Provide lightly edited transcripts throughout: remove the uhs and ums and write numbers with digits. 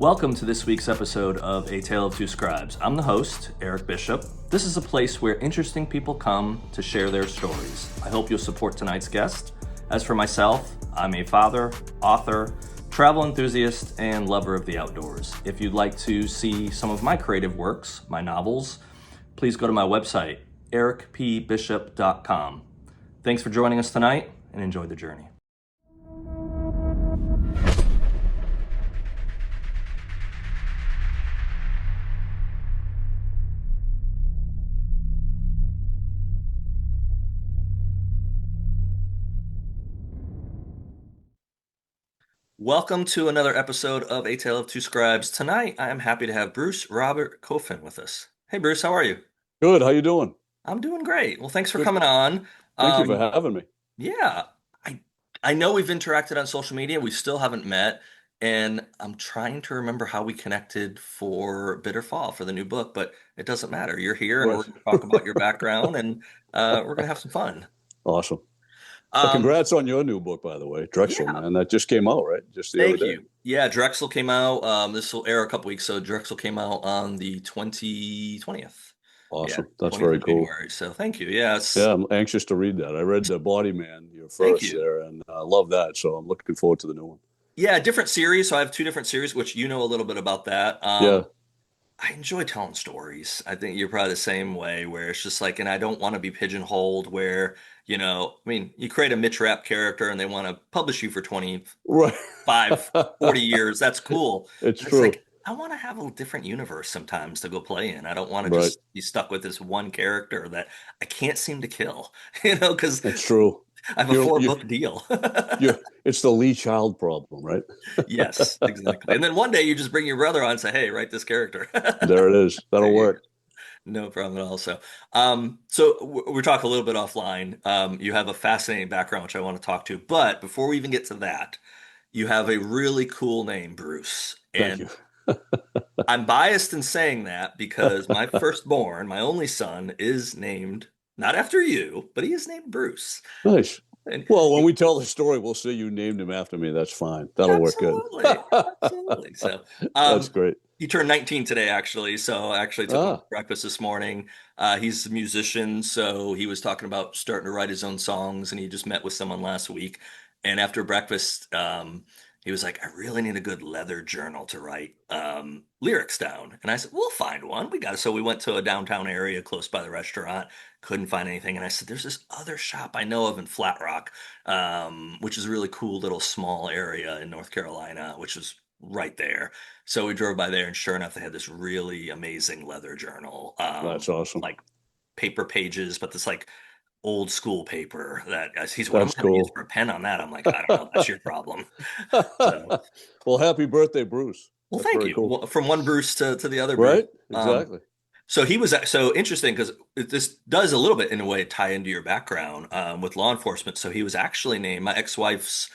Welcome to this week's episode of A Tale of Two Scribes. I'm the host, Eric Bishop. This is a place where interesting people come to share their stories. I hope you'll support tonight's guest. As for myself, I'm a father, author, travel enthusiast, and lover of the outdoors. If you'd like to see some of my creative works, my novels, please go to my website, ericpbishop.com. Thanks for joining us tonight, and enjoy the journey. Welcome to another episode of A Tale of Two Scribes. Tonight, I am happy to have Bruce Robert Coffin with us. Hey, Bruce, how are you? Good. How you doing? I'm doing great. Well, thanks for Good. coming on. Thank you for Um, having me. yeah, I I know we've interacted on social media. We still haven't met, and I'm trying to remember how we connected for Bitter Fall for the new book, but it doesn't matter. You're here, and we're Right. going to talk about your background, and we're going to have some fun. Awesome. Um, Congrats on your new book, by the way, Drexel, yeah, man. That just came out, right? Just the other thank day. you. Yeah, Drexel came out. This will air a couple weeks, so Drexel came out on the 20th. Yeah, Awesome. That's 20th very of cool. January. So thank you. Yes, Yeah, I'm anxious to read that. I read the Body Man, your thank first you. there, and I love that. So I'm looking forward to the new one. Yeah, different series. So I have two different series, which you know a little bit about that. Yeah. I enjoy telling stories. I think you're probably the same way, where it's just like, and I don't want to be pigeonholed where, I mean, you create a Mitch Rapp character and they want to publish you for Right. 25, 40 years. That's cool. It's But it's true. like, I want to have a different universe sometimes to go play in. I don't want to Right. just be stuck with this one character that I can't seem to kill, because It's true. I have a You four you book deal. you it's the Lee Child problem, right? Yes, exactly. And then one day you just bring your brother on and say, hey, write this character. There it is. There That'll you work. go. No problem at all. So we're talking a little bit offline. You have a fascinating background, which I want to talk to. But before we even get to that, you have a really cool name, Bruce. Thank you. And I'm biased in saying that because my firstborn, my only son, is named not after you, but he is named Bruce. Nice. And Well, when he, we tell the story, we'll say you named him after me. That's fine. That'll work good. absolutely, absolutely. So, That's um, great. he turned 19 today, actually. So I actually took him to Ah, breakfast this morning. He's a musician, so he was talking about starting to write his own songs, and he just met with someone last week. And after breakfast, he was like, "I really need a good leather journal to write lyrics down." And I said, "We'll find one. We got it." So we went to a downtown area close by the restaurant. Couldn't find anything, and I said, "There's this other shop I know of in Flat Rock, which is a really cool little small area in North Carolina, which is right there." So we drove by there, and sure enough, they had this really amazing leather journal, that's awesome. like paper pages, but this like old school paper that he's, what am That's I going to use cool. for a pen on that? I'm like, I don't know. That's your problem. So, Well, happy birthday, Bruce. well, That's thank very you. cool. Well, from one Bruce to the other Bruce. Right? Exactly. So he was so interesting because this does a little bit in a way tie into your background with law enforcement. So he was actually named my ex-wife's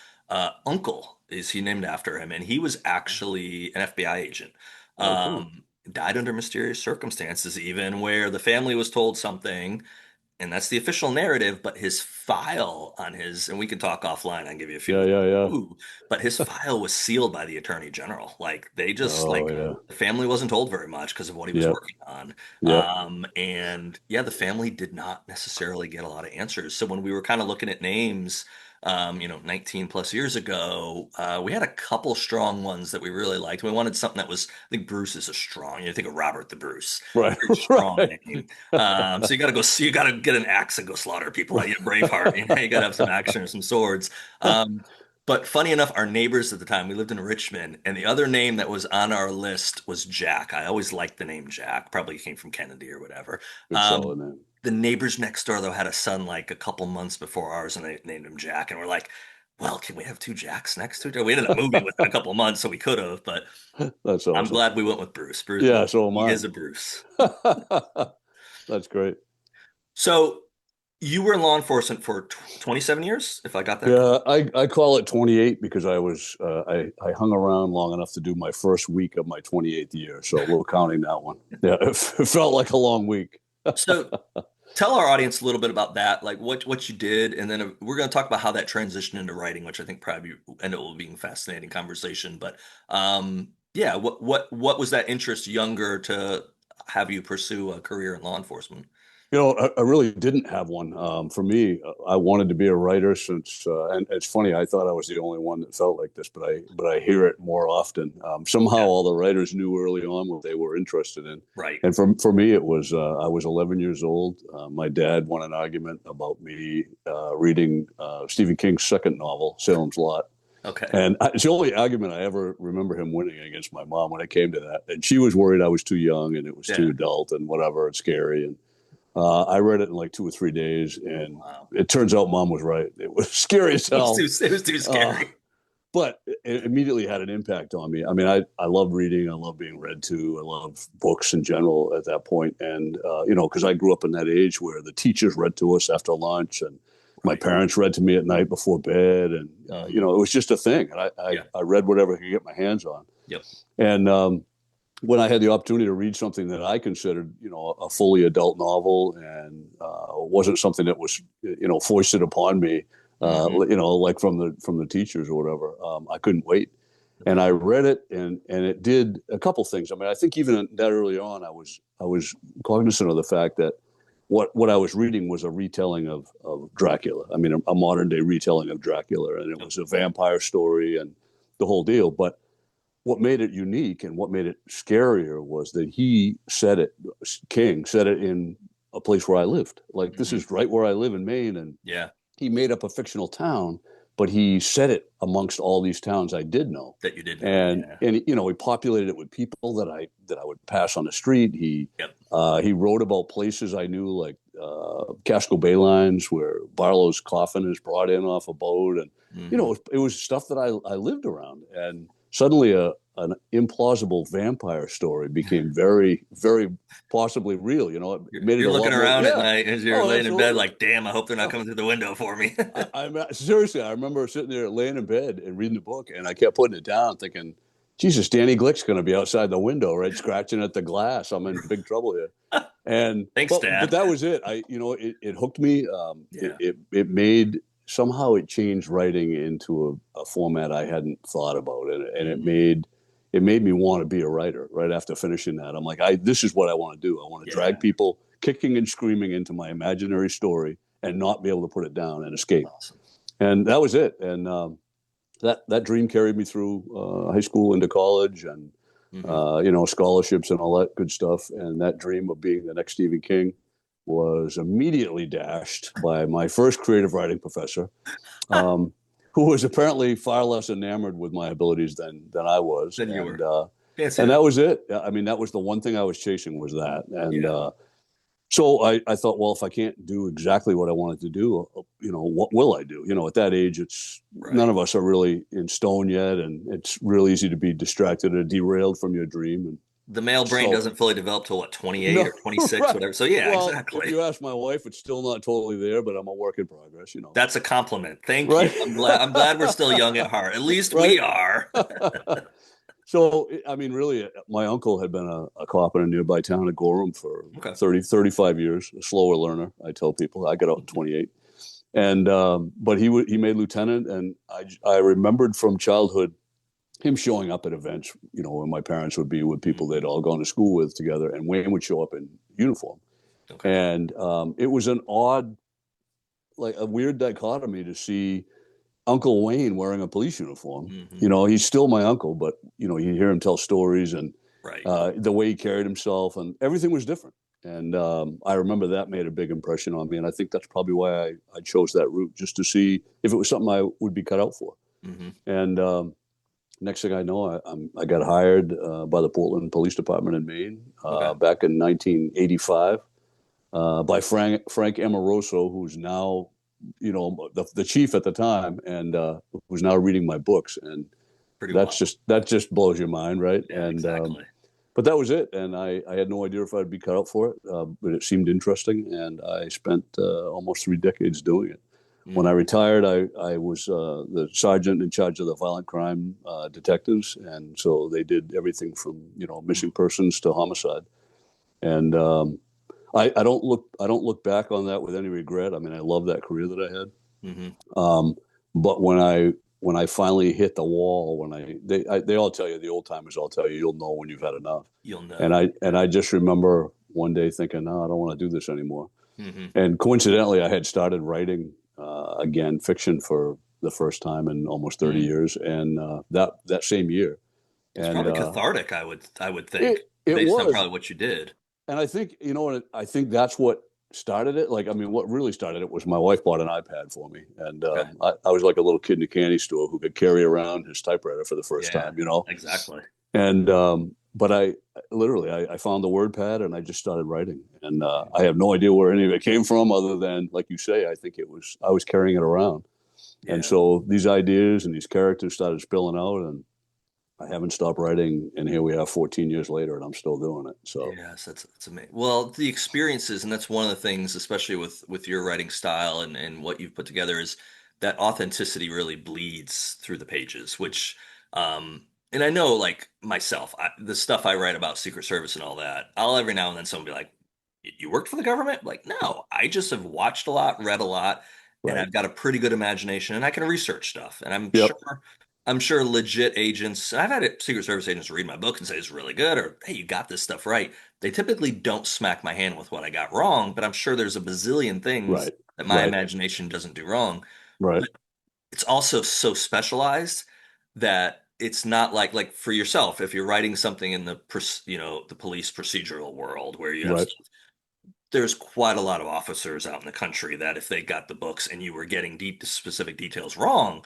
uncle is he named after him, and he was actually an FBI agent. Oh, cool. Died under mysterious circumstances, even where the family was told something, and that's the official narrative, but his file on his, and we can talk offline, I can give you a few Yeah, more. yeah, yeah. Ooh, but his file was sealed by the attorney general. Like they just Oh, like yeah. the family wasn't told very much because of what he was Yep. working on. Yep. And yeah, the family did not necessarily get a lot of answers. So when we were kind of looking at names, 19 plus years ago, we had a couple strong ones that we really liked. We wanted something that was, I think Bruce is a strong, you think of Robert the Bruce, Right. very strong Right. name. So you got to get an axe and go slaughter people like Braveheart. You got to have some action and some swords. Um, but funny enough, our neighbors at the time, we lived in Richmond, and the other name that was on our list was Jack. I always liked the name Jack. Probably came from Kennedy or whatever. Good Um, solid name. the neighbors next door though had a son like a couple months before ours, and they named him Jack. And we're like, well, can we have two Jacks next to each other? We ended up moving within a couple of months, so we could have. But That's I'm awesome. glad we went with Bruce. Bruce, Yeah, so am he I. is a Bruce. That's great. So you were in law enforcement for 27 years, if I got that correct. Yeah, I call it 28 because I hung around long enough to do my first week of my 28th year. So we're counting that one. Yeah, it felt like a long week. So tell our audience a little bit about that, like what you did, and then we're going to talk about how that transitioned into writing, which I think probably ended up being a fascinating conversation. But Yeah, what was that interest younger to have you pursue a career in law enforcement? I really didn't have one. For me, I wanted to be a writer since, and it's funny. I thought I was the only one that felt like this, but I hear it more often. Somehow, Yeah, all the writers knew early on what they were interested in, right. and for me, it was I was 11 years old. My dad won an argument about me reading Stephen King's second novel, Salem's Lot. Okay. And it's the only argument I ever remember him winning against my mom when it came to that. And she was worried I was too young and it was too Yeah. adult and whatever and scary. And I read it in like 2 or 3 days, and Wow. it turns out mom was right. It was scary as hell, It was too uh, scary. but it immediately had an impact on me. I mean, I love reading. I love being read to. I love books in general at that point. And, because I grew up in that age where the teachers read to us after lunch and my Right. parents read to me at night before bed. And, Hmm. it was just a thing. And Yeah. I read whatever I could get my hands on. Yep. And when I had the opportunity to read something that I considered, a fully adult novel and wasn't something that was, foisted upon me, Hmm. like from the teachers or whatever, I couldn't wait. And I read it, and it did a couple things. I mean, I think even that early on, I was cognizant of the fact that what I was reading was a retelling of Dracula. I mean, a modern day retelling of Dracula, and it Yep. was a vampire story and the whole deal. But what made it unique and what made it scarier was that King said it in a place where I lived. Like, this Hmm. is right where I live in Maine, and Yeah. he made up a fictional town, but he set it amongst all these towns I did know. That you did know. And Yeah. and he populated it with people that I would pass on the street. Yep. He wrote about places I knew, like Casco Bay Lines, where Barlow's coffin is brought in off a boat, and Hmm. it was stuff that I lived around. And suddenly, an implausible vampire story became very, very possibly real. It made it You're a looking lot more. around at Yeah. night as you're Oh, laying in bed, absolutely. like, damn, I hope they're not coming through the window for me. Seriously, I remember sitting there laying in bed and reading the book, and I kept putting it down, thinking, "Jesus, Danny Glick's going to be outside the window, right, scratching at the glass. I'm in big trouble here." And Thanks, but Dad. that was it. It hooked me. Yeah. It made somehow it changed writing into a format I hadn't thought about, and Hmm. it made me want to be a writer. Right after finishing that, I'm like, I this is what I want to do. I want to drag Yeah. people kicking and screaming into my imaginary story and not be able to put it down and escape. Awesome. And that was it. And that dream carried me through high school into college, and Hmm. scholarships and all that good stuff. And that dream of being the next Stephen King was immediately dashed by my first creative writing professor, um, who was apparently far less enamored with my abilities than I was. Then you And were. Fancy and that. that was it. I mean, that was the one thing I was chasing, was that. And Yeah. so I thought, well, if I can't do exactly what I wanted to do, what will I do? At that age, it's none Right. of us are really in stone yet, and it's real easy to be distracted or derailed from your dream. And The male brain so, doesn't fully develop till what, 28 no, or 26, right. whatever. So yeah, Well, if exactly. you ask my wife, it's still not totally there, but I'm a work in progress. That's a compliment. Thank you. Right? I'm glad we're still young at heart. At least we Right? are. So, I mean, really, my uncle had been a cop in a nearby town of Gorham for Okay. 35 years, a slower learner. I tell people I got out in 28. And but he made lieutenant, and I remembered from childhood him showing up at events, when my parents would be with people they'd Hmm. all gone to school with together, and Wayne would show up in uniform. Okay. And it was an odd, like a weird dichotomy to see Uncle Wayne wearing a police uniform. Hmm. He's still my uncle, but you hear him tell stories, and Right. the way he carried himself, and everything was different. And I remember that made a big impression on me, and I think that's probably why I chose that route, just to see if it was something I would be cut out for. Hmm. And next thing I know, I got hired by the Portland Police Department in Maine Okay. back in 1985 by Frank Amoroso, who's now the chief at the time, and who's now reading my books. And Pretty that's wild. just that just blows your mind, right? Yeah, And exactly. but that was it, and I had no idea if I'd be cut out for it, but it seemed interesting, and I spent almost 3 decades doing it. When I Hmm. retired, I was the sergeant in charge of the violent crime detectives, and so they did everything from missing persons to homicide. And I don't look back on that with any regret. I mean, I love that career that I had. Hmm. Um, but when I when I finally hit the wall, when they all tell you, the old timers all tell you, you'll know when you've had enough. You'll And know. I just remember one day thinking, no, I don't want to do this anymore. Hmm. And coincidentally, I had started writing again fiction for the first time in almost 30 Hmm. years, and that same year. It's And probably cathartic, I would think, it based on was, probably what you did. and I think I think that's what started it. Like, I mean, what really started it was my wife bought an iPad for me, and Okay. I was like a little kid in a candy store who could carry around his typewriter for the first Yeah, time, you know. exactly. And but I literally I found the WordPad and I just started writing, and I have no idea where any of it came from, other than, like you say, I think it was I was carrying it around, and Yeah. so these ideas and these characters started spilling out, and I haven't stopped writing, and here we are 14 years later, and I'm still doing it. So Yes, that's amazing. Well, the experiences, and that's one of the things, especially with your writing style and what you've put together, is that authenticity really bleeds through the pages, which, and I know, like myself, the stuff I write about Secret Service and all that, I'll every now and then someone be like, "You worked for the government?" Like, no, I just have watched a lot, read a lot, and right, I've got a pretty good imagination, and I can research stuff, and yep, I'm sure legit agents, I've had Secret Service agents read my book and say it's really good, or hey, you got this stuff right. They typically don't smack my hand with what I got wrong, but I'm sure there's a bazillion things right, that my right, imagination doesn't do wrong. right, But it's also so specialized that it's not like for yourself, if you're writing something in the police procedural world where you have right. stuff, there's quite a lot of officers out in the country that if they got the books and you were getting deep specific details wrong,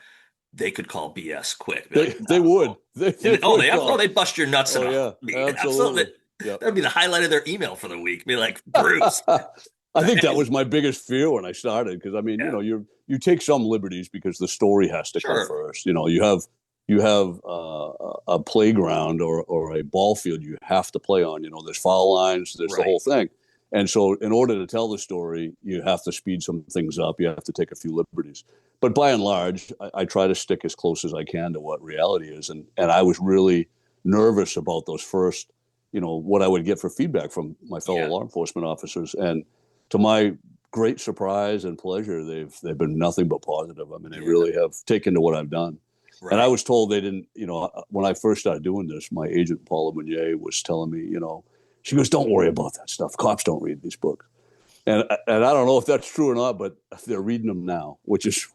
they could call BS quick. Be like, They would they and would they call. bust your nuts in Oh a yeah, heartbeat. Absolutely. absolutely. Yep. That would be the highlight of their email for the week. Be like, Bruce, I think that hey, was my biggest fear when I started, because I mean, yeah, you take some liberties because the story has to come sure, first. You know, you have a playground or a ball field you have to play on. You know, there's foul lines, there's the right, whole thing, and so in order to tell the story, you have to speed some things up. You have to take a few liberties. But by and large, I try to stick as close as I can to what reality is, and I was really nervous about those first, what I would get for feedback from my fellow yeah, law enforcement officers. And to my great surprise and pleasure, they've been nothing but positive. I mean, they yeah, really have taken to what I've done. And I right. was told they didn't, when I first started doing this, my agent Paula Meunier was telling me, she goes, "Don't worry about that stuff. Cops don't read these books." And I don't know if that's true or not, but they're reading them now, which is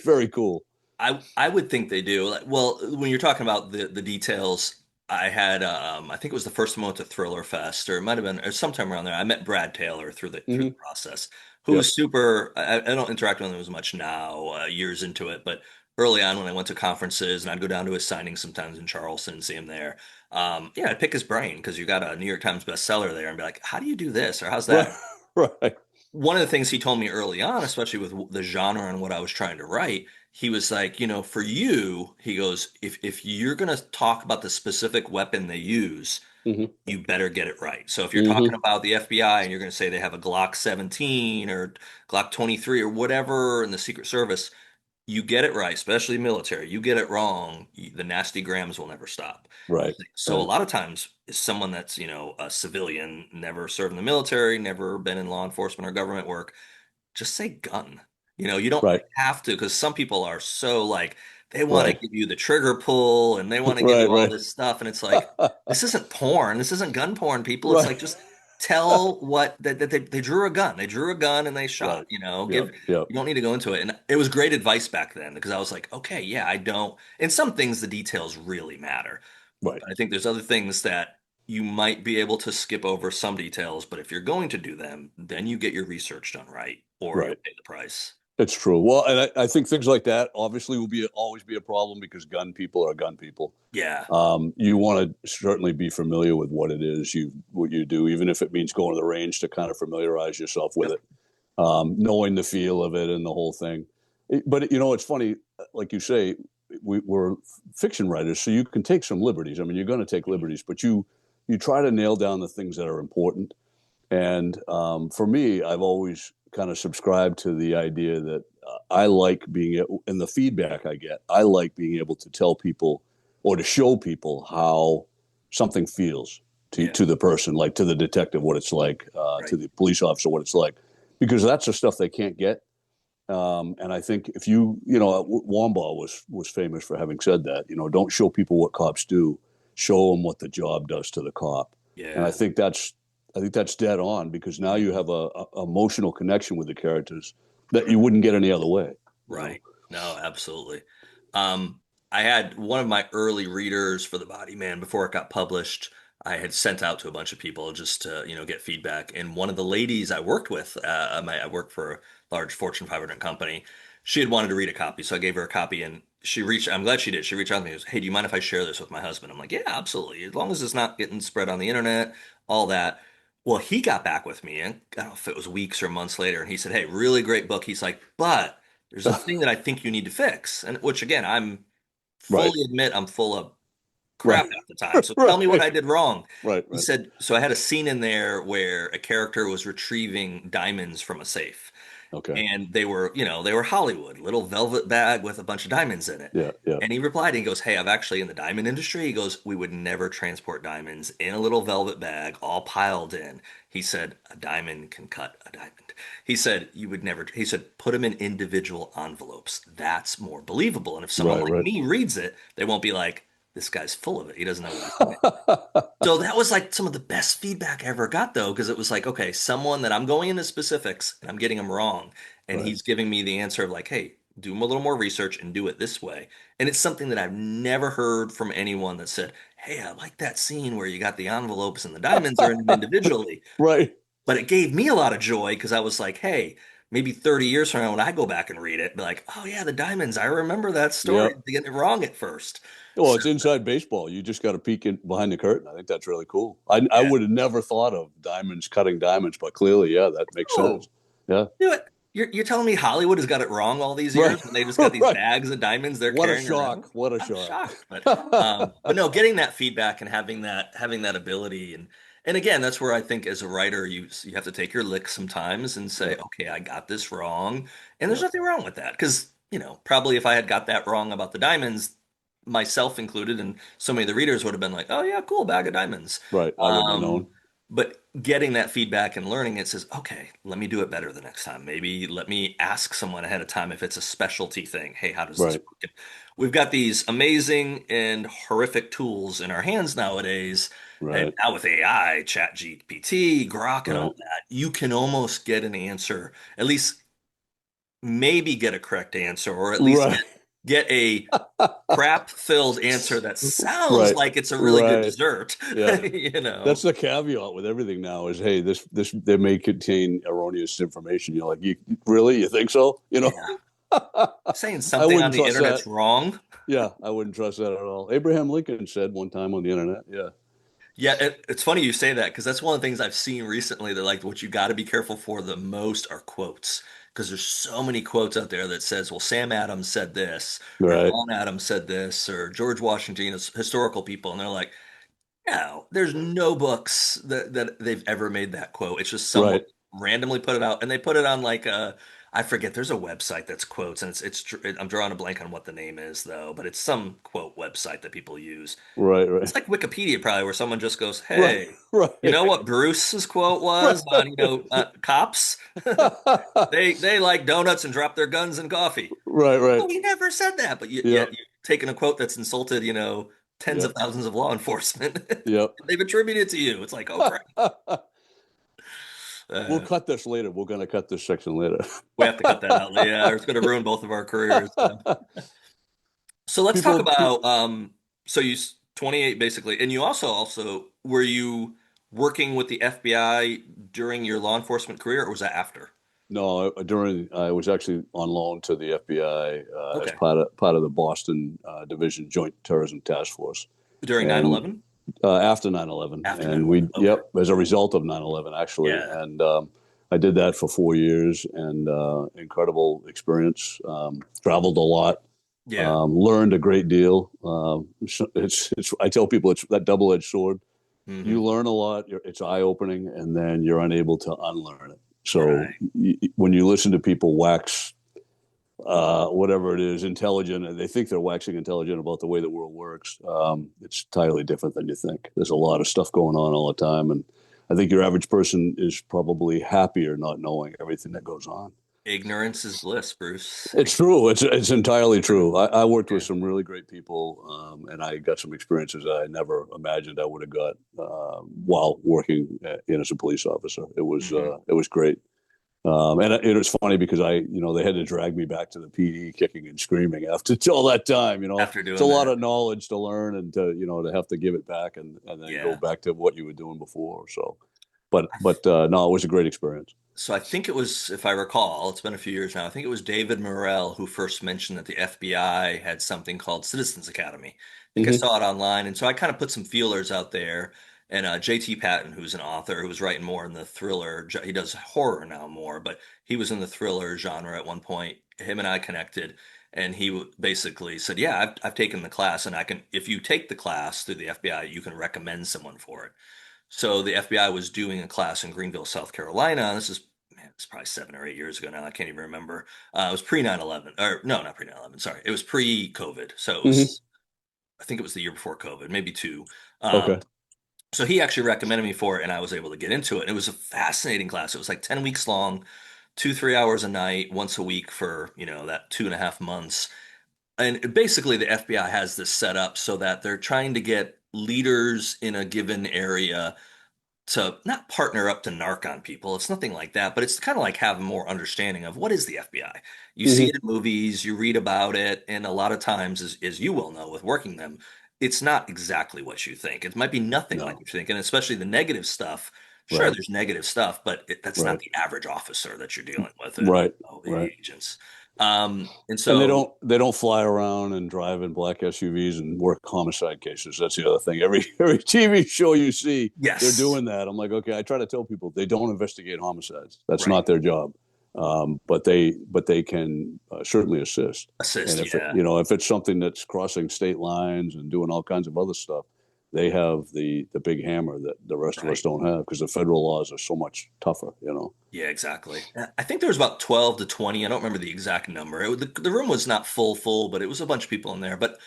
very cool. I would think they do. Like, well, when you're talking about the details, I had I think it was the first time I went to Thriller Fest, or it might have been or sometime around there. I met Brad Taylor through the Mm-hmm. process, Yep. who's super. I don't interact with him as much now, years into it, but early on when I went to conferences and I'd go down to his signing sometimes in Charleston and see him there. Yeah, I'd pick his brain because you got a New York Times bestseller there and be like, how do you do this or how's Right. that? Right. One of the things he told me early on, especially with the genre and what I was trying to write, he was like, for you, he goes, if you're going to talk about the specific weapon they use, Mm-hmm. you better get it right. So if you're talking Mm-hmm. about the FBI and you're going to say they have a Glock 17 or Glock 23 or whatever in the Secret Service, you get it right, especially military. You get it wrong, the nasty grams will never stop. Right. So a Right. lot of times, someone that's, a civilian, never served in the military, never been in law enforcement or government work, just say gun. You don't Right. have to, because some people are so like they want to Right. give you the trigger pull and they want to give Right. you all Right. this stuff, and it's like this isn't porn, this isn't gun porn, people. It's Right. like just tell what that they drew a gun, and they shot. Right. Yep. Yep. You don't need to go into it, and it was great advice back then because I was like, okay, yeah, I don't. In some things, the details really matter, Right. but I think there's other things that you might be able to skip over some details, but if you're going to do them, then you get your research done right, or you'll Right. pay the price. It's true. Well, and I think things like that obviously will always be a problem because gun people are gun people. Yeah, You want to certainly be familiar with what it is what you do, even if it means going to the range to kind of familiarize yourself with yep, it, knowing the feel of it and the whole thing. But it's funny, like you say, we're fiction writers, so you can take some liberties. I mean, you're going to take mhm, liberties, but you try to nail down the things that are important. And for me, I've always kind of subscribed to the idea that I like in the feedback I get, I like being able to tell people or to show people how something feels yeah, to the person, like to the detective, what it's like, right, to the police officer, what it's like, because that's the stuff they can't get. And I think if Wambaugh was famous for having said that. Don't show people what cops do, show them what the job does to the cop. And I Yeah. think that's dead on because now you Mhm. have a emotional connection with the characters that you wouldn't get any other way. You know. Right. No, absolutely. Um, I had one of my early readers for The Body Man before it got published. I had sent out to a bunch of people just to, get feedback. And one of the ladies I worked with, I worked for a large Fortune 500 company. She had wanted to read a copy, so I gave her a copy, and I'm glad she did. She reached out to me and goes, "Hey, do you mind if I share this with my husband?" I'm like, "Yeah, absolutely. As long as it's not getting spread on the internet, all that." Well, he got back with me, and I don't know if it was weeks or months later, and he said, "Hey, really great book." He's like, "But there's a thing that I think you need to fix." And which again, I'm Right. fully admit I'm full of Right. crap at the time. So tell me what Right. I did wrong. Right. He Right. said, so I had a scene in there where a character was retrieving diamonds from a safe. Okay. And they were Hollywood, little velvet bag with a bunch of diamonds in it. Yeah. Yeah. And he replied and he goes, "Hey, I'm actually in the diamond industry." He goes, "We would never transport diamonds in a little velvet bag all piled in." He said, "A diamond can cut a diamond." He said, "You would never," he said, "Put them in individual envelopes. That's more believable. And if someone Right. like Right. me reads it, they won't be like, this guy's full of it. He doesn't know what he's doing." So that was like some of the best feedback I ever got, though, because it was like, okay, someone that I'm going into specifics and I'm getting them wrong, and Right. he's giving me the answer of like, hey, do a little more research and do it this way. And it's something that I've never heard from anyone that said, "Hey, I like that scene where you got the envelopes and the diamonds are in them individually." Right. But it gave me a lot of joy because I was like, hey, maybe 30 years from now when I go back and read it, be like, oh yeah, the diamonds. I remember that story. Yep. They get it wrong at first. Well, So it's inside baseball. You just got to peek in behind the curtain. I think that's really cool. I yeah. would have never thought of diamonds cutting diamonds, but clearly, yeah, that makes sense. Oh, Yeah. do it. You're telling me Hollywood has got it wrong all these Right. years when they just got these Right. bags of diamonds they're What a carrying around? shock. What a I'm shock. shocked, but no, getting that feedback and having that ability and again, that's where I think as a writer you have to take your licks sometimes and say, Yeah. okay, I got this wrong, and there's Yeah. nothing wrong with that because probably if I had got that wrong about the diamonds, myself included, and so many of the readers would have been like, oh yeah, cool bag of diamonds. Right. I wouldn't have known. But getting that feedback and learning it says, okay, let me do it better the next time. Maybe let me ask someone ahead of time if it's a specialty thing. Hey, how does this Right. work? And we've got these amazing and horrific tools in our hands nowadays. And Right. now with AI, Chat GPT, Grok, and all Right. that, you can almost get an answer, at least maybe get a correct answer, or at least Right. get a crap-filled answer that sounds Right. like it's a really good Right. dessert. Yeah. You That's know? the caveat with everything now is, hey, this they may contain erroneous information. You're like, you really? You think so? Yeah. Saying I something on wouldn't the trust that. internet's wrong. Yeah, I wouldn't trust that at all. Abraham Lincoln said one time on the internet. Yeah. Yeah, it's funny you say that because that's one of the things I've seen recently that like what you got to be careful for the most are quotes because there's so many quotes out there that says, well, Sam Adams said this, or Right. John Adams said this, or George Washington, historical people, and they're like, no, there's no books that they've ever made that quote. It's just someone Right. randomly put it out, and they put it on like I forget. There's a website that's quotes, and I'm drawing a blank on what the name is though, but it's some quote website that people use. Right. It's Right. like Wikipedia probably, where someone just goes, Right. "Hey, you Right. know what Bruce's quote was on cops? Right. They like donuts and drop their guns and coffee." Right. Oh, Right. he never said that, but yet Yep. you've taken a quote that's insulted, tens of Yep. thousands of law enforcement. Yep. They've attributed it to you. It's like, oh crap. We'll Uh, cut this later. We're going to cut this section later. we have to cut that out. Yeah, or it's going to ruin both of our careers. So let's talk people, about so 28 basically, and you also were you working with the FBI during your law enforcement career, or was that after? no, during I was actually on loan to the FBI as Okay. part of the Boston Division Joint Terrorism Task Force, During nine and eleven. after 9/11, After and 9/11. Okay. as a result of 9/11, actually, Yeah. and I did that for 4 years, and incredible experience. Traveled a lot, Yeah. learned a great deal. It's I tell people it's that double-edged sword. Hmm. You learn a lot, it's eye-opening, and then you're unable to unlearn it. So Right. when you listen to people wax whatever it is, intelligent, and they think they're waxing intelligent about the way the world works, it's entirely different than you think. There's a lot of stuff going on all the time, and I think your average person is probably happier not knowing everything that goes on. Ignorance is bliss, Bruce. It's true. It's entirely true. I worked with Yeah. some really great people, and I got some experiences that I never imagined I would have got while working in as a police officer. Hmm. It was great. And it was funny because they had to drag me back to the PD kicking and screaming after all that time. After It's a doing lot that. of knowledge to learn and to have to give it back and then go Yeah. back to what you were doing before. So, but no, it was a great experience. So I think it was, if I recall, it's been a few years now. I think it was David Morrell who first mentioned that the FBI had something called Citizens Academy. I think I Hmm. saw it online, and so I kind of put some feelers out there. And J.T. Patton, who's an author who was writing more in the thriller, he does horror now more, but he was in the thriller genre at one point. Him and I connected, and basically said, "Yeah, I've taken the class, and I can. If you take the class through the FBI, you can recommend someone for it." So the FBI was doing a class in Greenville, South Carolina. This is, man, it's probably 7 or 8 years ago now. I can't even remember. It was pre 9/11, or no, not pre 9/11. Sorry. It was pre COVID. So it Hmm. was, I think it was the year before COVID, maybe two. Um, Okay. so he actually recommended me for it, and I was able to get into it. And it was a fascinating class. It was like 10 weeks long, 2, 3 hours a night, once a week for, that 2.5 months. And basically, the FBI has this set up so that they're trying to get leaders in a given area to not partner up to narc on people. It's nothing like that, but it's kind of like having more understanding of what is the FBI. You see Hmm. it in movies, you read about it, and a lot of times, as you well know with working them, it's not exactly what you think. It might be nothing like No. what you think, and especially the negative stuff. Sure, Right. there's negative stuff, but that's not Right. the average officer that you're dealing with, Right. the Right. agents. And And so, they don't fly around and drive in black SUVs and work homicide cases. That's the other thing. Every TV show you see, they're yes, doing that. I'm like, okay. I try to tell people they don't investigate homicides. That's right, not their job. But they can certainly assist. And assist, if yeah, if it's something that's crossing state lines and doing all kinds of other stuff, they have the big hammer that the rest of us right. don't have because the federal laws are so much tougher. Yeah, exactly. I think there was about 12 to 20. I don't remember the exact number. The room was not full, but it was a bunch of people in there. But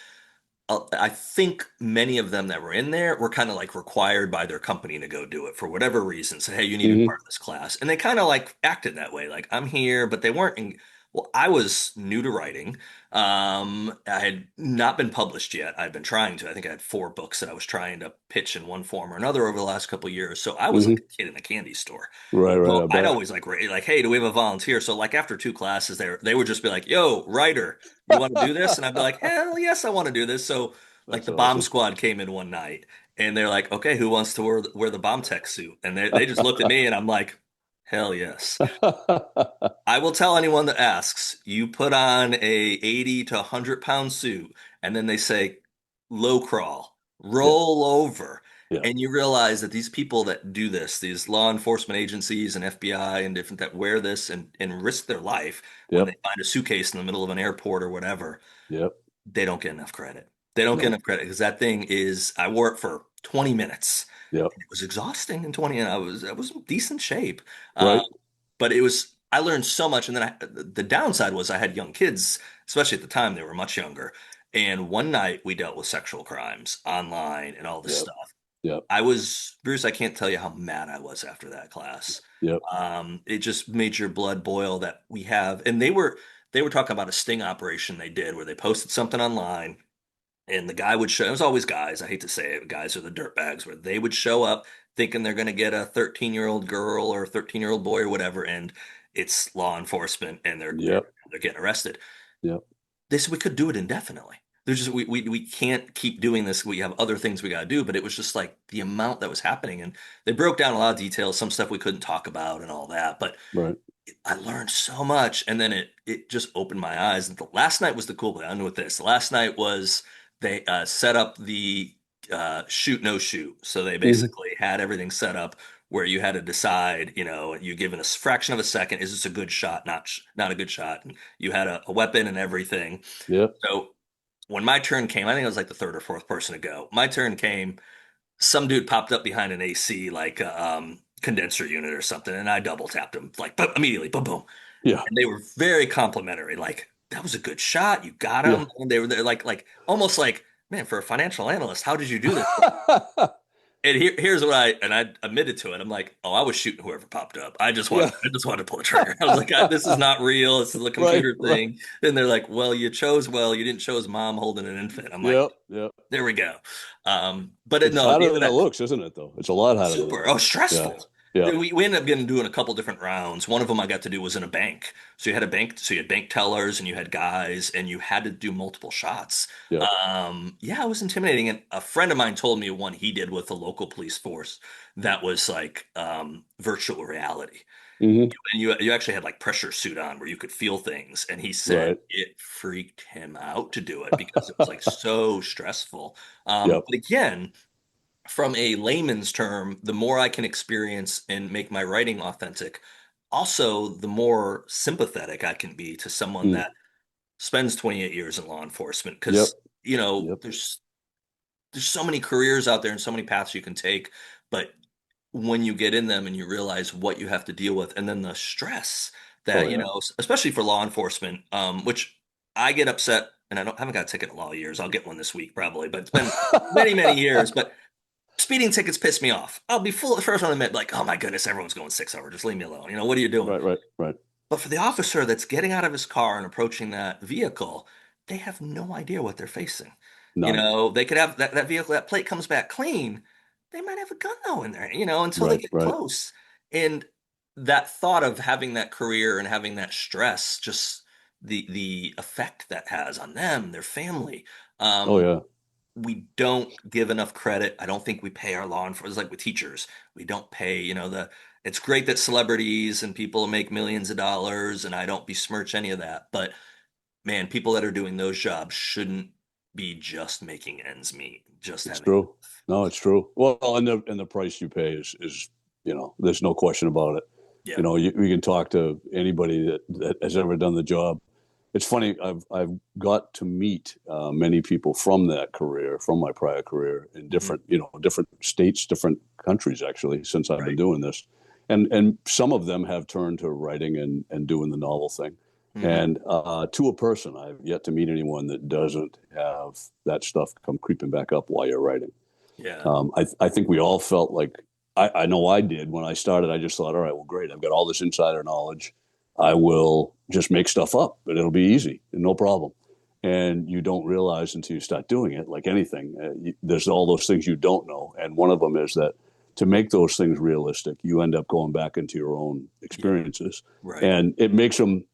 I think many of them that were in there were kind of like required by their company to go do it for whatever reason. Say, hey, you need to be Hmm. part of this class. And they kind of like acted that way. Like, I'm here, but they weren't well, I was new to writing. I had not been published yet. I'd been trying to. I think I had 4 books that I was trying to pitch in one form or another over the last couple of years. So I was like Hmm. a kid in a candy store. Right. Right. So I I'd bet. always like, hey, do we have a volunteer? So like after 2 classes, they would just be like, yo, writer, you want to do this? And I'd be like, hell yes, I want to do this. So like That's the bomb awesome. squad came in one night, and they're like, okay, who wants to wear the bomb tech suit? And they just looked at me, and I'm like, hell yes. I will tell anyone that asks. You put on a 80 to 100 pound suit, and then they say, low crawl, Yeah. roll over. Yeah. And you realize that these people that do this, these law enforcement agencies and FBI and different that wear this and risk their life when they Yep. find a suitcase in the middle of an airport or whatever, Yep. they don't get enough credit. They don't get No. enough credit because that thing is, I wore it for 20 minutes. Yep. It was exhausting in 20, and I was in decent shape. Uh, Right. but I learned so much. And then the downside was I had young kids, especially at the time, they were much younger. And one night we dealt with sexual crimes online and all this Yep. stuff. Yep. Bruce, I can't tell you how mad I was after that class. Yep. It just made your blood boil that we have. And they were talking about a sting operation they did where they posted something online, and the guy would show, it was always guys, I hate to say it, guys are the dirtbags, where they would show up thinking they're going to get a 13-year-old girl or a 13-year-old boy or whatever, and it's law enforcement and they're they're Yep. they're getting arrested. Yep. They said we could do it indefinitely. There's just we can't keep doing this. We have other things we got to do, but it was just like the amount that was happening, and they broke down a lot of details, some stuff we couldn't talk about and all that. But Right. I learned so much, and then it just opened my eyes. And the last night was the cool thing. I knew with this. The last night was they set up the shoot no shoot. So they Hmm. basically had everything set up where you had to decide. You given a fraction of a second, is this a good shot, not a good shot? And you had a weapon and everything. Yep. So when my turn came, I think I was like the third or fourth person to go. My turn came, some dude popped up behind an AC like condenser unit or something, and I double tapped him like boom, immediately, boom, boom, Yeah. and they were very complimentary. Like that was a good shot, you got Yeah. him, and they were there like almost like, man, for a financial analyst, how did you do this? And here's what I admitted to it. I'm like, oh, I was shooting whoever popped up. Yeah. I just wanted to pull a trigger. I was like, this is not real. This is a Right. computer Right. thing. And they're like, well, you chose well. You didn't chose mom holding an infant. I'm like, Yep. Yep. there we go. But It's no, at the harder end of than it that, looks, isn't it? Though it's a lot harder than it super. Oh, looks. Yeah. stressful. Yeah. We ended up getting doing a couple different rounds. One of them I got to do was in a bank. So you had a bank, so you had bank tellers and you had guys, and you had to do multiple shots. Yep. Yeah, it was intimidating. And a friend of mine told me one he did with the local police force that was like virtual reality. Hmm. And you actually had like pressure suit on where you could feel things. And he said Right. it freaked him out to do it because it was like so stressful. Yep. But again, from a layman's term, the more I can experience and make my writing authentic, also the more sympathetic I can be to someone Mm. that spends 28 years in law enforcement. Yep. Because, you know, Yep. there's so many careers out there and so many paths you can take, but when you get in them and you realize what you have to deal with, and then the stress Oh that, yeah. especially for law enforcement, which I get upset, and haven't got a ticket in law years. I'll get one this week probably, but it's been many, many years. But speeding tickets piss me off. I'll be full the first one to admit, like, oh my goodness, everyone's going 6 hours. Just leave me alone. What are you doing? Right. Right. Right. But for the officer that's getting out of his car and approaching that vehicle, they have no idea what they're facing. None. They could have that vehicle, that plate comes back clean. They might have a gun though in there, until they Right. get Right. close. And that thought of having that career and having that stress, just the effect that has on them, their family. Oh Um, yeah. we don't give enough credit. I don't think we pay our law enforcement. It's like with teachers, we don't pay, it's great that celebrities and people make millions of dollars, and I don't besmirch any of that. But man, people that are doing those jobs shouldn't be just making ends meet, just It's having. true. No, it's true. Well, and the price you pay is there's no question about it. Yeah, You can talk to anybody that has ever done the job. It's funny. I've got to meet many people from that career, from my prior career, in hmm, different states, different countries, actually, since I've been right. doing this, and some of them have turned to writing and doing the novel thing. Hmm, And to a person, I've yet to meet anyone that doesn't have that stuff come creeping back up while you're writing. yeah, I think we all felt like I know I did when I started. I just thought, all right, well, great. I've got all this insider knowledge. I will just make stuff up, but it'll be easy and no problem. And you don't realize until you start doing it, like anything, there's all those things you don't know. And one of them is that to make those things realistic, you end up going back into your own yeah, experiences, right. and it makes them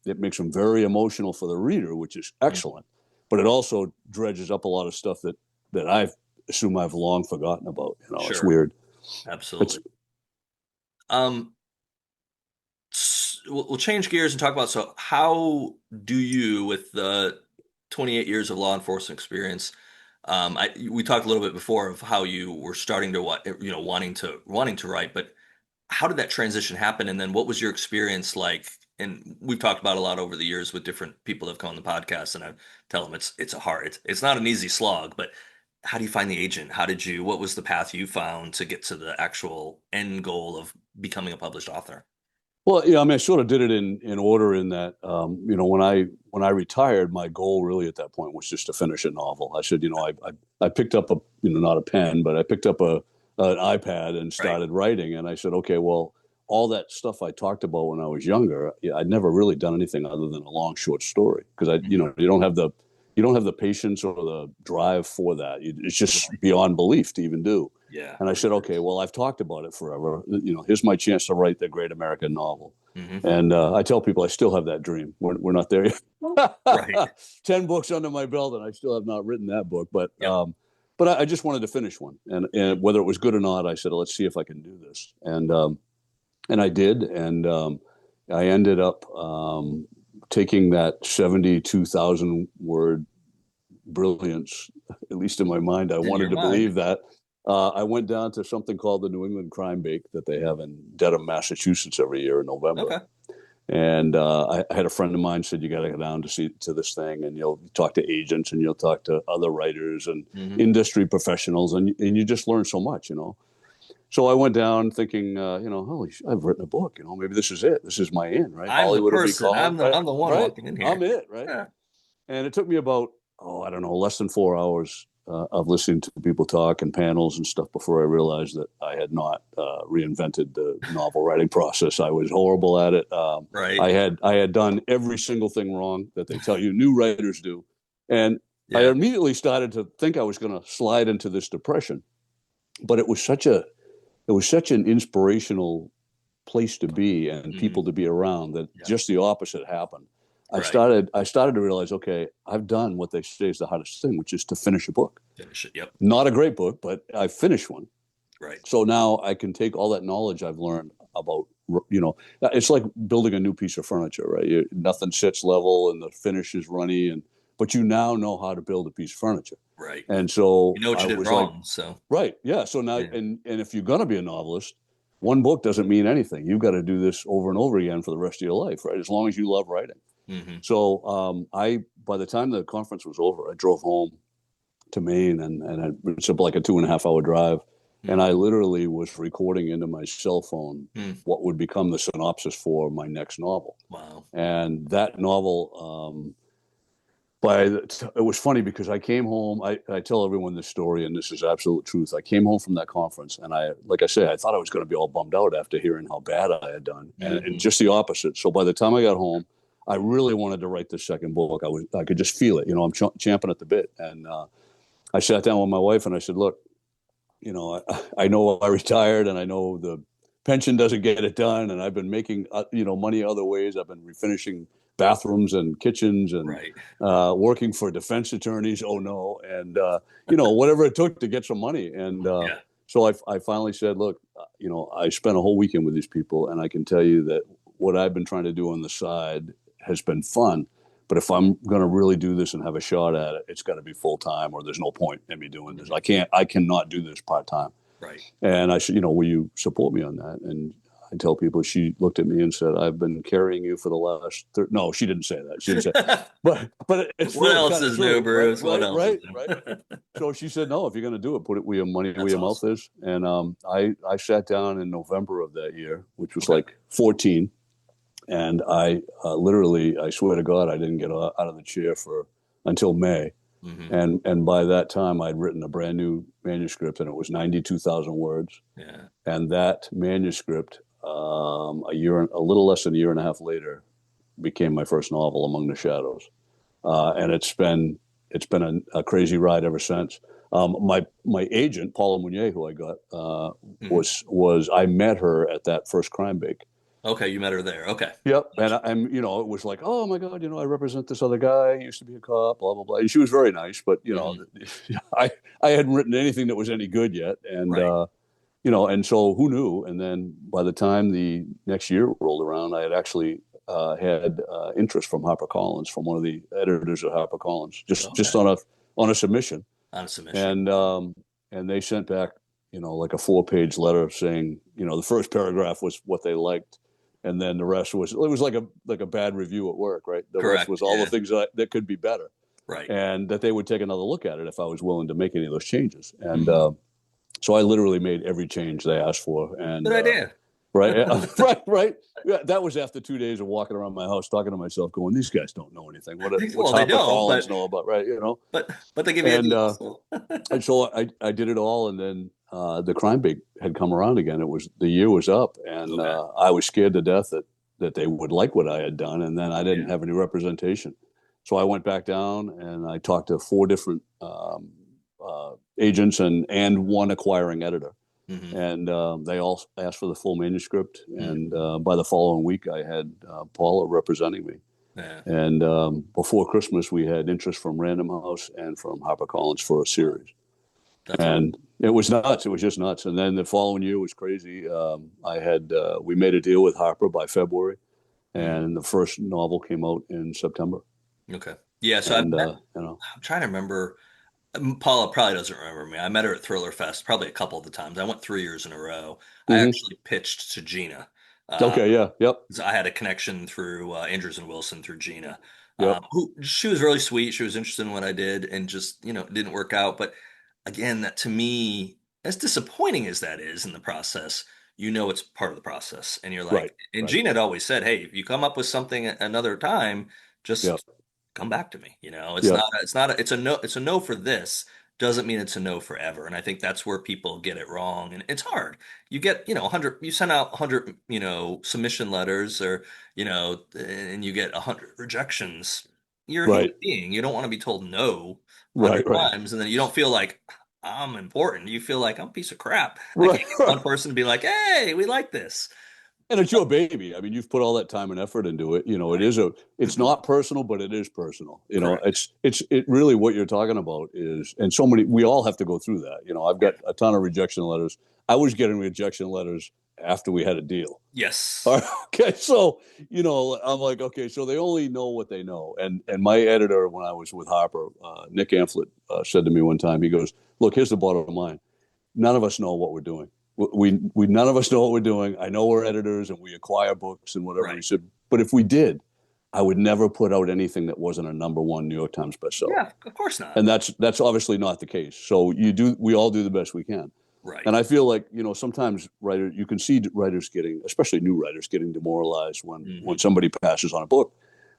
very emotional for the reader, which is Mhm. excellent. But it also dredges up a lot of stuff that I assume I've long forgotten about. It's Sure, weird. It's absolutely. Um, we'll change gears and talk about, so how do you, with the 28 years of law enforcement experience, we talked a little bit before of how you were starting to wanting to write, but how did that transition happen, and then what was your experience like? And we've talked about a lot over the years with different people that have come on the podcast, and I tell them it's not an easy slog, but how do you find the agent? What was the path you found to get to the actual end goal of becoming a published author? Well, yeah, I mean, I sort of did it in order in that, when I retired, my goal really at that point was just to finish a novel. I said, I picked up not a pen, but I picked up an iPad and Right. started writing. And I said, okay, well, all that stuff I talked about when I was younger, yeah, I'd never really done anything other than a long short story because Mhm. you don't have the patience or the drive for that. It's just Right. beyond belief to even do. Yeah, And I it said, really okay, is. well, I've talked about it forever. Here's my chance to write the great American novel. Hmm. And I tell people I still have that dream. We're not there Right. yet. 10 books under my belt, and I still have not written that book. But Yep. I just wanted to finish one. And Mhm. whether it was good or not, I said, let's see if I can do this. And I did. And I ended up taking that 72,000 word brilliance, at least in my mind. I In your wanted to mind. believe that. I went down to something called the New England Crime Bake that they have in Dedham, Massachusetts every year in November. Okay. And I had a friend of mine said, you got to go down to this thing, and you'll talk to agents and you'll talk to other writers and Hmm. industry professionals, and you just learn so much. So I went down thinking, holy, I've written a book. Maybe this is it. This is my in, right? I'm the Hollywood will be person. calling, right? I'm the one Right? walking in I'm here. it, right? Yeah. And it took me about, I don't know, less than 4 hours of listening to people talk and panels and stuff before I realized that I had not reinvented the novel writing process. I was horrible at it. Right. I had done every single thing wrong that they tell you new writers do, and I Yeah. immediately started to think I was going to slide into this depression. But it was such an inspirational place to be and Hmm. people to be around that Yeah. just the opposite happened. Right. I started to realize, okay, I've done what they say is the hardest thing, which is to finish a book. Finish it. Yep. Not a great book, but I finished one. Right. So now I can take all that knowledge I've learned about, it's like building a new piece of furniture, right? Nothing sits level and the finish is runny, but you now know how to build a piece of furniture. Right. And so You know what I you did was like, wrong. So right, yeah. So now, yeah. and if you're gonna be a novelist, one book doesn't mean anything. You've got to do this over and over again for the rest of your life, right? As long as you love writing. Hmm. So by the time the conference was over, I drove home to Maine, it's like a 2.5 hour drive, and I Hmm. literally was recording into my cell phone Hmm. what would become the synopsis for my next novel. Wow. And that novel, it was funny because I came home. I tell everyone this story, and this is absolute truth. I came home from that conference, and like I say, I thought I was going to be all bummed out after hearing how bad I had done, and Hmm. just the opposite. So by the time I got home, I really wanted to write this second book. I could just feel it. I'm champing at the bit, and I sat down with my wife and I said, "Look, I know I retired, and I know the pension doesn't get it done, and I've been making money other ways. I've been refinishing bathrooms and kitchens and Right. working for defense attorneys. Oh no, and whatever it took to get some money. And Yeah. so I finally said, look, I spent a whole weekend with these people, and I can tell you that what I've been trying to do on the side has been fun. But if I'm going to really do this and have a shot at it, it's got to be full time, or there's no point in me doing this. Mhm. I cannot do this part time. Right. And I said, will you support me on that? And I tell people, she looked at me and said, I've been carrying you for the last, no, she didn't say that. She didn't say, but it's What really else kind of is new, true. Right, Bruce? What right, else is right, right. new? So she said, no, if you're going to do it, put it where your money, where That's your mouth awesome. is. And I sat down in November of that year, which was Okay. like 14. And I literally, I swear to God, I didn't get out of the chair until May. Hmm. And by that time, I'd written a brand new manuscript, and it was 92,000 words. Yeah. And that manuscript, a little less than a year and a half later, became my first novel, Among the Shadows. And it's been a crazy ride ever since. My agent, Paula Mounier, who I got, Hmm. I met her at that first crime bake. Okay. You met her there. Okay. Yep. And Gotcha. it was like, oh my God, I represent this other guy. He used to be a cop, blah, blah, blah. And she was very nice, but Hmm. I, I hadn't written anything that was any good yet. And, Right. and so who knew? And then by the time the next year rolled around, I had actually had interest from HarperCollins, from one of the editors of HarperCollins, just Okay. on a submission. On a submission. And, they sent back, like a 4-page letter saying, the first paragraph was what they liked, and then the rest was, it was like a bad review at work, right? The rest Correct. was all the Yeah. things that could be better, Right. and that they would take another look at it if I was willing to make any of those changes. And Hmm. so I literally made every change they asked for, and Good idea. right, right. Yeah, that was after 2 days of walking around my house talking to myself, going, "These guys don't know anything. What's Well, they don't, HarperCollins know about?" Right, but they give you a and deal. So. so I did it all, and then the crime big had come around again. The year was up, and Okay. I was scared to death that they would like what I had done, and then I didn't Yeah. have any representation. So I went back down and I talked to 4 different agents and one acquiring editor, Hmm. and they all asked for the full manuscript. And Hmm. by the following week, I had Paula representing me. Yeah. And before Christmas, we had interest from Random House and from HarperCollins for a series. That's awesome. And it was nuts. It was just nuts. And then the following year was crazy. We made a deal with Harper by February, Hmm. and the first novel came out in September. Okay. Yeah. So And I'm trying to remember. Paula probably doesn't remember me. I met her at Thriller Fest probably a couple of the times. I went 3 years in a row. I mhm. actually pitched to Gina. Okay, yeah, yep, 'Cause I had a connection through Andrews and Wilson through Gina. yep, Who she was really sweet. She was interested in what I did, and just it didn't work out. But again, that to me, as disappointing as that is in the process, it's part of the process, and you're right, like, and right, Gina had always said, "Hey, if you come up with something another time, yep, just come back to me." It's yep, not, it's not, it's a no for this. doesn't mean it's a no forever. And I think that's where people get it wrong. And it's hard. You get, 100, you send out 100, submission letters or, and you get 100 rejections. You're a human Right, being. You don't want to be told no 100 right, right, times. And then you don't feel like I'm important. You feel like I'm a piece of crap. I right, can't get right. one person to be like, hey, we like this. And it's your baby. I mean, you've put all that time and effort into it. Right. It's not personal, but it is personal. Correct. It really what you're talking about is, and so many, we all have to go through that. I've Yeah. got a ton of rejection letters. I was getting rejection letters after we had a deal. All Yes. right, okay, so I'm like, okay, so they only know what they know, and my editor when I was with Harper, Nick Amphlett, said to me one time, he goes, "Look, here's the bottom line: none of us know what we're doing. We none of us know what we're doing. I know we're editors and we acquire books and whatever." He Right. said, "But if we did, I would never put out anything that wasn't a number one New York Times bestseller." Yeah, of course not. And that's obviously not the case. So we all do the best we can. Right. And I feel like sometimes writers, you can see writers getting, especially new writers, getting demoralized when Hmm. somebody passes on a book.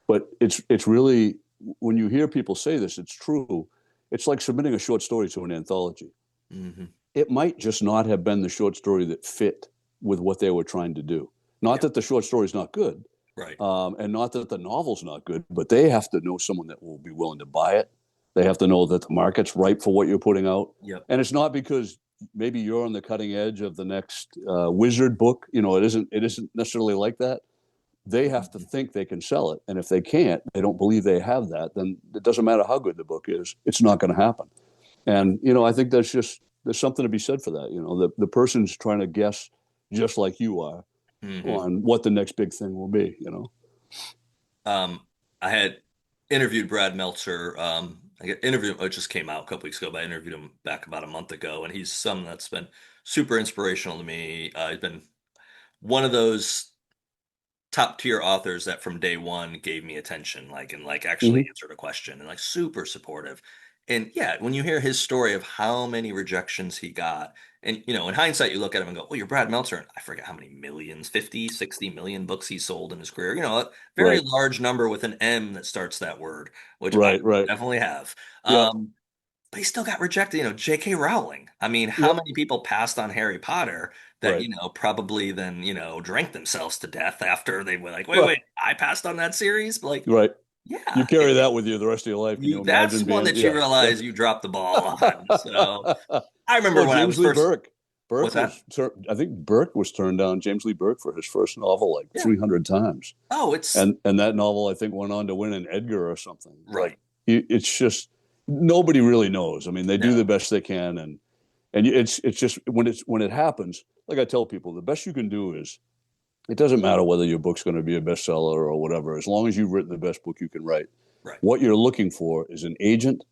But it's really, when you hear people say this, it's true. It's like submitting a short story to an anthology. Hmm. It might just not have been the short story that fit with what they were trying to do. Not Yeah. that the short story is not good, Right. and not that the novel's not good, but they have to know someone that will be willing to buy it. They have to know that the market's ripe for what you're putting out. Yep. And it's not because maybe you're on the cutting edge of the next wizard book. It isn't necessarily like that. They have to Mhm. think they can sell it, and if they can't, they don't believe they have that. Then it doesn't matter how good the book is; it's not going to happen. And I think there's something to be said for that. The person's trying to guess just like you are Hmm. on what the next big thing will be. I had interviewed Brad Meltzer. I get interviewed, it just came out a couple weeks ago, but I interviewed him back about a month ago, and he's someone that's been super inspirational to me. He's been one of those top tier authors that from day one gave me attention, like and like actually Mm-hmm. answered a question and like super supportive. And yeah, when you hear his story of how many rejections he got, and in hindsight, you look at him and go, "Oh, you're Brad Meltzer." And I forget how many millions, 50, 60 million books he sold in his career. A very Right, large number with an M that starts that word, which I right, right. definitely have. Yep, But he still got rejected. J.K. Rowling. I mean, how yep. many people passed on Harry Potter that, Right, probably then, drank themselves to death after they were like, wait, right, wait, I passed on that series? But like, right. You yeah, carry that with you the rest of your life. Can you that's imagine one being? that you Yeah, yeah. realize you dropped the ball on. So I remember Well, when I James was Lee first, Burke. what's that? I think Burke was turned down. James Lee Burke for his first novel like Yeah. 300 times, Oh, it's and that novel I think went on to win an Edgar or something. Like right. it's just nobody really knows. I mean, they do the No. best they can, and it's just when it happens. Like I tell people, the best you can do is it doesn't matter whether your book's going to be a bestseller or whatever, as long as you've written the best book you can write. Right. What you're looking for is an agent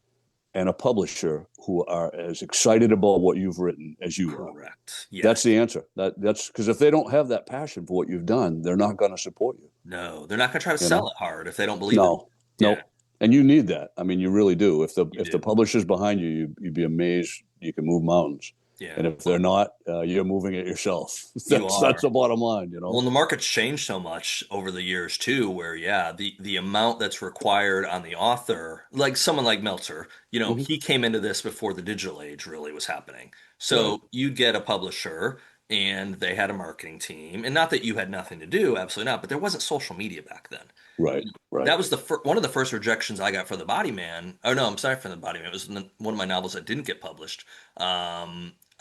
and a publisher who are as excited about what you've written as you are. Correct. Yes. That's the answer. That's because if they don't have that passion for what you've done, they're not going to support you. No, they're not going to try to You sell know? it hard if they don't believe in it. No, Yeah, no. And you need that. I mean, you really do. you If the do. publisher's behind you, you'd be amazed. You can move mountains. Yeah. And if they're not, you're moving it yourself. You That's are. the bottom line. Well, and the market's changed so much over the years too, where yeah, the amount that's required on the author, like someone like Meltzer, Mm-hmm. he came into this before the digital age really was happening. Right, So you'd get a publisher and they had a marketing team, and not that you had nothing to do, absolutely not, but there wasn't social media back then. right, right, That was one of the first rejections I got for the Body Man. Oh no, I'm sorry for the Body Man. It was one of my novels that didn't get published.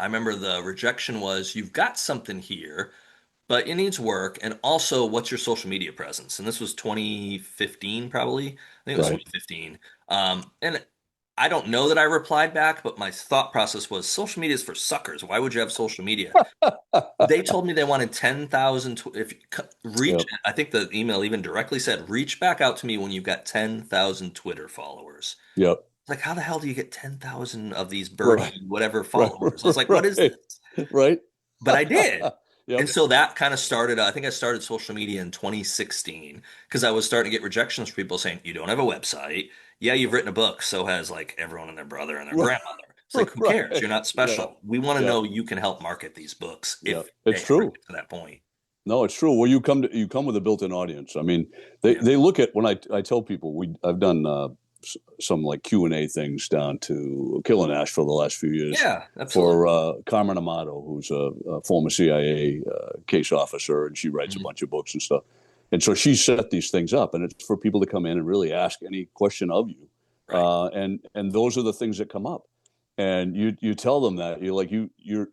I remember the rejection was, "You've got something here, but it needs work. And also, what's your social media presence?" And this was 2015, probably. I think it was right. 2015. And I don't know that I replied back, but my thought process was social media is for suckers. Why would you have social media? They told me they wanted 10,000. If you reach, Yep, I think the email even directly said, reach back out to me when you've got 10,000 Twitter followers. yep. Like, how the hell do you get 10,000 of these Right, birdie, whatever right, followers? I was like, what is right, this? right. But I did. Yep. And so that kind of started, I think I started social media in 2016 because I was starting to get rejections from people saying, you don't have a website. Yeah, you've written a book. So has like everyone and their brother and their Right, grandmother. It's like, who cares? right. You're not Yeah, special. We want to yeah, know you can help market these books yeah. if they It's ever true. get to that point. No, it's true. Well, you come with a built-in audience. I mean, they Yeah. they look at when I tell people I've done some like Q&A things down to Killing Ash for the last few years Yeah, absolutely. for Carmen Amato, who's a former CIA case officer, and she writes a Mhm. bunch of books and stuff. And so she set these things up, and it's for people to come in and really ask any question of you. Right. And those are the things that come up, and you tell them that you're like you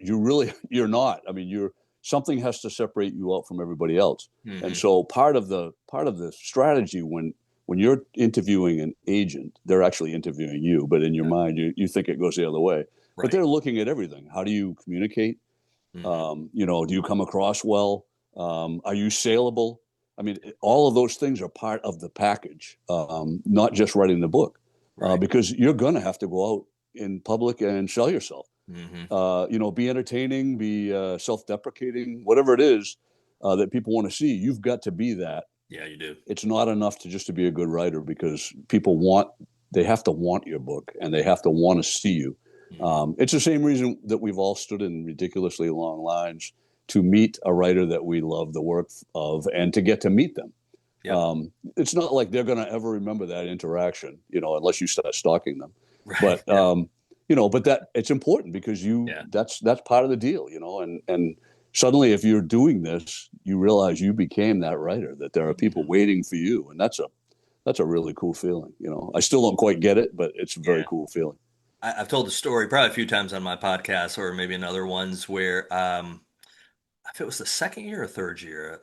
really you're not. I mean, you're something has to separate you out from everybody else. And Hmm. so part of the strategy when you're interviewing an agent, they're actually interviewing you, but in your Yeah. mind, you think it goes the other way. But Right. they're looking at everything. How do you communicate? Hmm. Do you come across well? Are you saleable? I mean, all of those things are part of the package, not just writing the book, Right. because you're going to have to go out in public and sell yourself. Hmm. Be entertaining, be self-deprecating, whatever it is that people want to see. You've got to be that. Yeah, you do. It's not enough to just to be a good writer because they have to want your book and they have to want to see you. Hmm. It's the same reason that we've all stood in ridiculously long lines to meet a writer that we love the work of and to get to meet them. Yep. It's not like they're going to ever remember that interaction, unless you start stalking them. Right. But Yeah. but that it's important because Yeah. that's part of the deal, and suddenly if you're doing this, you realize you became that writer, that there are people Hmm. waiting for you, and that's a really cool feeling. I still don't quite get it, but it's a very Yeah. cool feeling. I've told the story probably a few times on my podcast or maybe in other ones where if it was the second year or third year,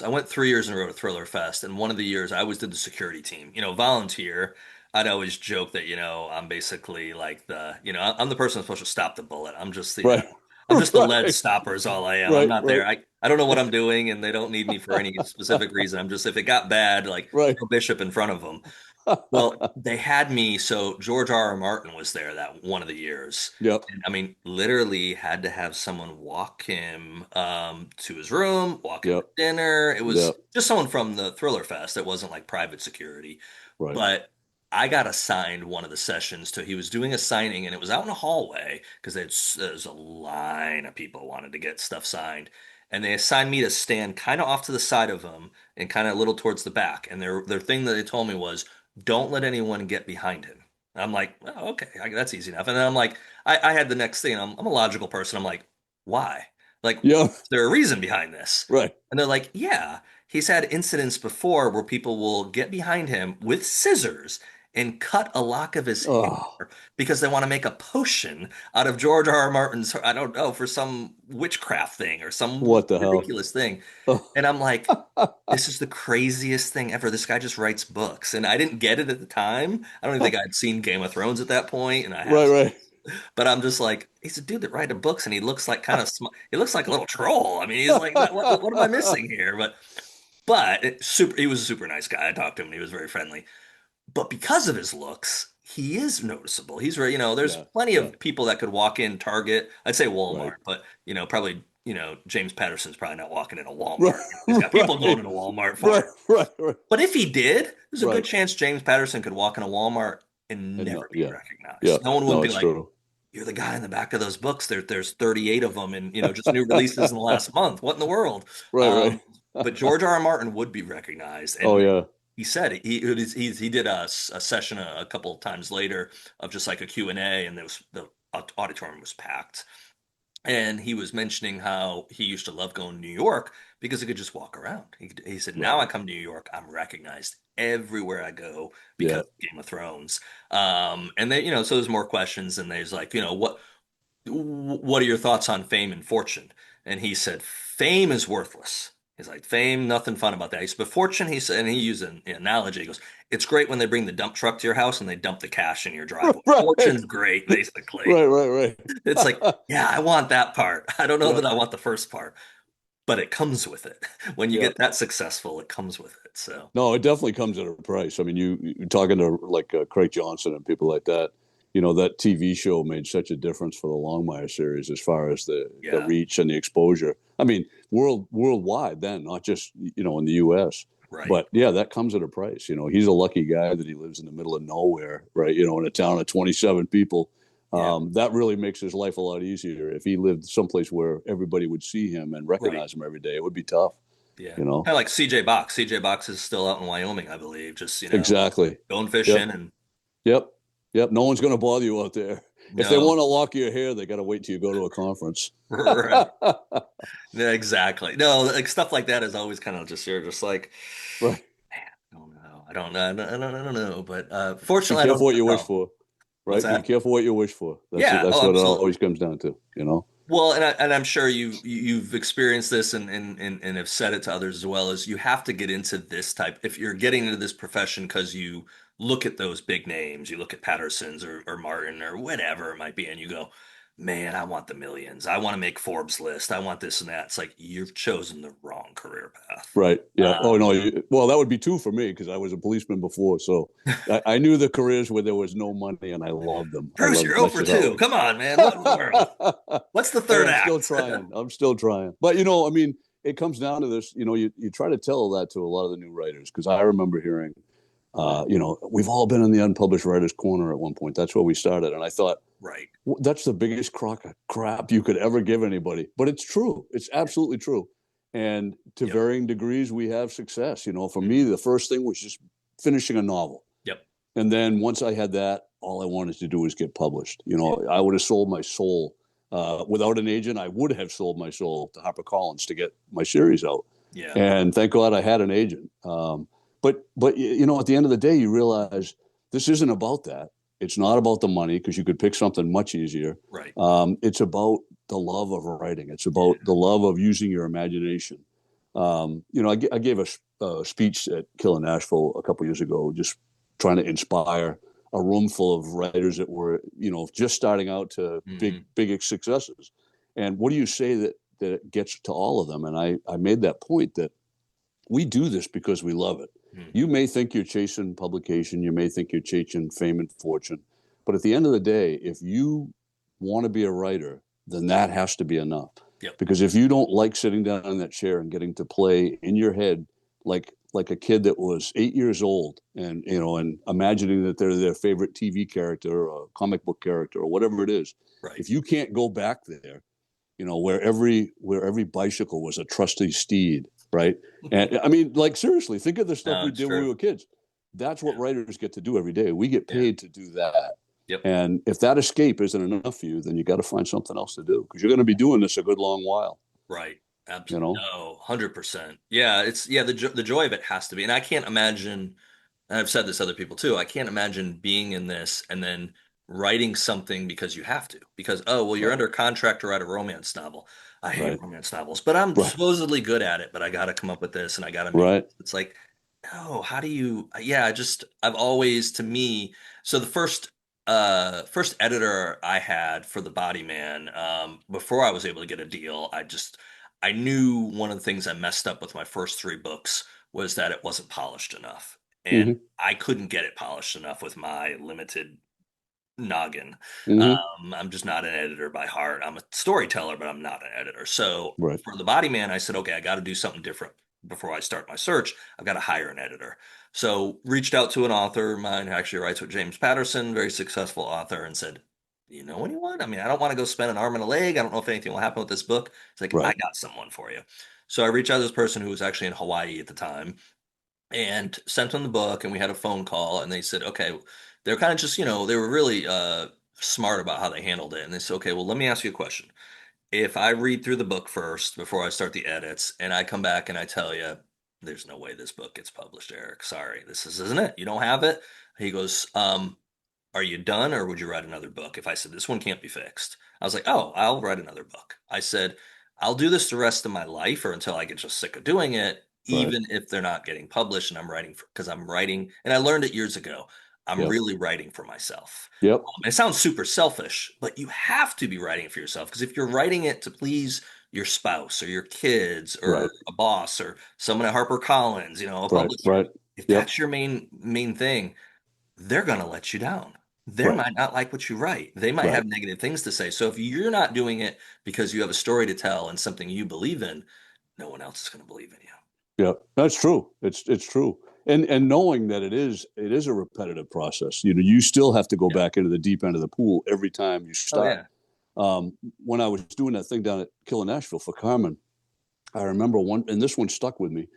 I went 3 years in a row to Thriller Fest, and one of the years I always did the security team. Volunteer. I'd always joke that I'm basically like I'm the person that's supposed to stop the bullet. I'm just Right. I'm just the lead Right. stopper is all I am. I'm Right. not Right. there. I don't know what I'm doing, and they don't need me for any specific reason. I'm just if it got bad, like Right. throw Bishop in front of them. Well, they had me, so George R. R. Martin was there that one of the years. Yep. And I mean, literally had to have someone walk him to his room, walk him to Yep. dinner. It was Yep. just someone from the Thriller Fest. It wasn't like private security. Right. But I got assigned one of the sessions to, he was doing a signing and it was out in a hallway because there's a line of people wanted to get stuff signed. And they assigned me to stand kind of off to the side of him and kind of a little towards the back. And their thing that they told me was, don't let anyone get behind him. And I'm like, oh, okay, that's easy enough. And then I'm like, I had the next thing. I'm a logical person. I'm like, why? Like, Yeah. is there a reason behind this? Right. And they're like, yeah, he's had incidents before where people will get behind him with scissors and cut a lock of his hair Oh, because they want to make a potion out of George R. R. Martin's, I don't know, for some witchcraft thing or some what the hell? ridiculous thing. Oh. And I'm like, this is the craziest thing ever. This guy just writes books. And I didn't get it at the time. I don't even think I'd seen Game of Thrones at that point, and I have, Right. Right. but I'm just like, he's a dude that writes books and he looks like kind of he looks like a little troll. I mean, he's like, what am I missing here? But he was a super nice guy. I talked to him and he was very friendly. But because of his looks, he is noticeable. He's very, there's Yeah. plenty Yeah. of people that could walk in Target. I'd say Right. Walmart, but probably, James Patterson's probably not walking in a Right. Walmart. He's got people going Right. to Walmart for Right. him. Right. Right. But if he did, there's a good Right. chance James Patterson could walk in a Walmart and And no, never be yeah. Yeah. recognized. No one would No, be it's like, true. "You're the guy in the back of those books. There's 38 of them, and just new releases in the last month. What in the world?" Right. Um, Right. but George R. R. Martin would be recognized, Oh and yeah. he said he did a session a couple of times later of just like a Q&A, and the auditorium was packed. And he was mentioning how he used to love going to New York because he could just walk around. He said, now Right. I come to New York, I'm recognized everywhere I go because Yeah. of Game of Thrones. And they, so there's more questions, and there's like, what are your thoughts on fame and fortune? And he said, fame is worthless. He's like, fame, nothing fun about that. He said, but fortune, he said, and he used an analogy. He goes, it's great when they bring the dump truck to your house and they dump the cash in your driveway. Right. Fortune's great, basically. Right. Right. It's like, Right. yeah, I want that part. I don't know Yeah. that I want the first part, but it comes with it. When you Yeah. get that successful, it comes with it. So, No, it definitely comes at a price. I mean, you talking to like Craig Johnson and people like that. That TV show made such a difference for the Longmire series as far as the yeah, reach and the exposure. I mean, worldwide then, not just in the U.S. right. But yeah, that comes at a price. He's a lucky guy that he lives in the middle of nowhere, right? In a town of 27 people. Yeah, That really makes his life a lot easier. If he lived someplace where everybody would see him and right. recognize him every day, it would be tough. Yeah. You know. Kind of like CJ Box. CJ Box is still out in Wyoming, I believe, just, Exactly. going Yep. fishing and Yep. Yep. No one's going to bother you out there. If they No. want to lock your hair, they got to wait till you go to a conference. Right. Yeah, exactly. No, like stuff like that is always kind of just, you're just like, Right. man, I don't know. I don't know. I don't know. But Be fortunately, I don't careful what you wish know. for. What's Right. Be that? careful what you wish for. That's it. Yeah. That's Oh, what it absolutely. always comes down to, you know? Well, and I'm sure you've experienced this and have said it to others as well, is you have to get into this type. If you're getting into this profession because you look at those big names, you look at Patterson's or Martin or whatever it might be, and you go, man, I want the millions. I want to make Forbes list. I want this and that. It's like you've chosen the wrong career path. Right. Yeah. Oh Um, no. Well, that would be two for me because I was a policeman before, so I knew the careers where there was no money, and I loved them. I Bruce, loved. you're 0 That's for just how 2. Come on, man. What in the world? What's the Hey, third I'm still act? trying. I'm still trying. But I mean, it comes down to this. You try to tell that to a lot of the new writers because I remember hearing, we've all been in the unpublished writers' corner at one point. That's where we started, and I thought Right. that's the biggest crock of crap you could ever give anybody. But it's true. It's absolutely true. And to Yep. varying degrees, we have success. For me, Mhm. the first thing was just finishing a novel. Yep. And then once I had that, all I wanted to do was get published. Yeah. I would have sold my soul. Without an agent, I would have sold my soul to HarperCollins to get my series out. Yeah. And thank God I had an agent. But at the end of the day, you realize this isn't about that. It's not about the money because you could pick something much easier. Right. It's about the love of writing. It's about Yeah. the love of using your imagination. I gave a speech at Kill in Nashville a couple years ago, just trying to inspire a room full of writers that were, just starting out to Mhm. big successes. And what do you say that gets to all of them? And I made that point that we do this because we love it. You Mhm. may think you're chasing publication, you may think you're chasing fame and fortune, but at the end of the day, if you want to be a writer, then that has to be enough. Yep. Because if you don't like sitting down in that chair and getting to play in your head like a kid that was 8 years old and imagining that they're their favorite TV character or comic book character or whatever it is, Right. if you can't go back there, where every bicycle was a trusty steed, right? And I mean, like seriously, think of the stuff No, we it's did when we true. were kids. That's what Yeah. writers get to do every day. We get Yeah. paid to do that. Yep. And if that escape isn't enough for you, then you got to find something else to do because you're going to be doing this a good long while, Right. you Absolutely. know? No, 100%. Yeah, the joy of it has to be. And I can't imagine, and I've said this to other people too, I can't imagine being in this and then writing something because you have to. Because, oh, well, you're Right, under contract to write a romance novel. I hate right, romance novels, but I'm right, supposedly good at it, but I got to come up with this and I got to make right. this. It's like, no, how do you, yeah, I've always, to me, so the first editor I had for the Body Man, before I was able to get a deal, I knew one of the things I messed up with my first three books was that it wasn't polished enough. And Mm-hmm, I couldn't get it polished enough with my limited noggin. mm-hmm, I'm just not an editor by heart. I'm a storyteller, but I'm not an editor. So right, for the Body Man, I said, okay, I got to do something different before I start my search. I've got to hire an editor. So reached out to an author of mine who actually writes with James Patterson, very successful author, and said, you know anyone? I mean, I don't want to go spend an arm and a leg. I don't know if anything will happen with this book. It's like, I right, got someone for you. So I reached out to this person who was actually in Hawaii at the time and sent them the book, and we had a phone call, and they said, okay, they're kind of just, they were really smart about how they handled it. And they said, okay, well, let me ask you a question. If I read through the book first before I start the edits, and I come back and I tell you, there's no way this book gets published, Eric. Sorry, isn't it. You don't have it. He goes, are you done or would you write another book? If I said this one can't be fixed, I was like, oh, I'll write another book. I said, I'll do this the rest of my life or until I get just sick of doing it, right. even if they're not getting published and I'm writing because I'm writing, and I learned it years ago. I'm Yep, really writing for myself. yep, It sounds super selfish, but you have to be writing it for yourself because if you're writing it to please your spouse or your kids or right, a boss or someone at HarperCollins, a right, publisher, right. if Yep, that's your main thing, they're going to let you down. They right, might not like what you write. They might right. have negative things to say. So if you're not doing it because you have a story to tell and something you believe in, no one else is going to believe in you. Yeah, that's true. It's true. And knowing that it is a repetitive process. You still have to go Yeah. back into the deep end of the pool every time you Oh start. yeah. When I was doing that thing down at Kill in Nashville for Carmen, I remember one, and this one stuck with me.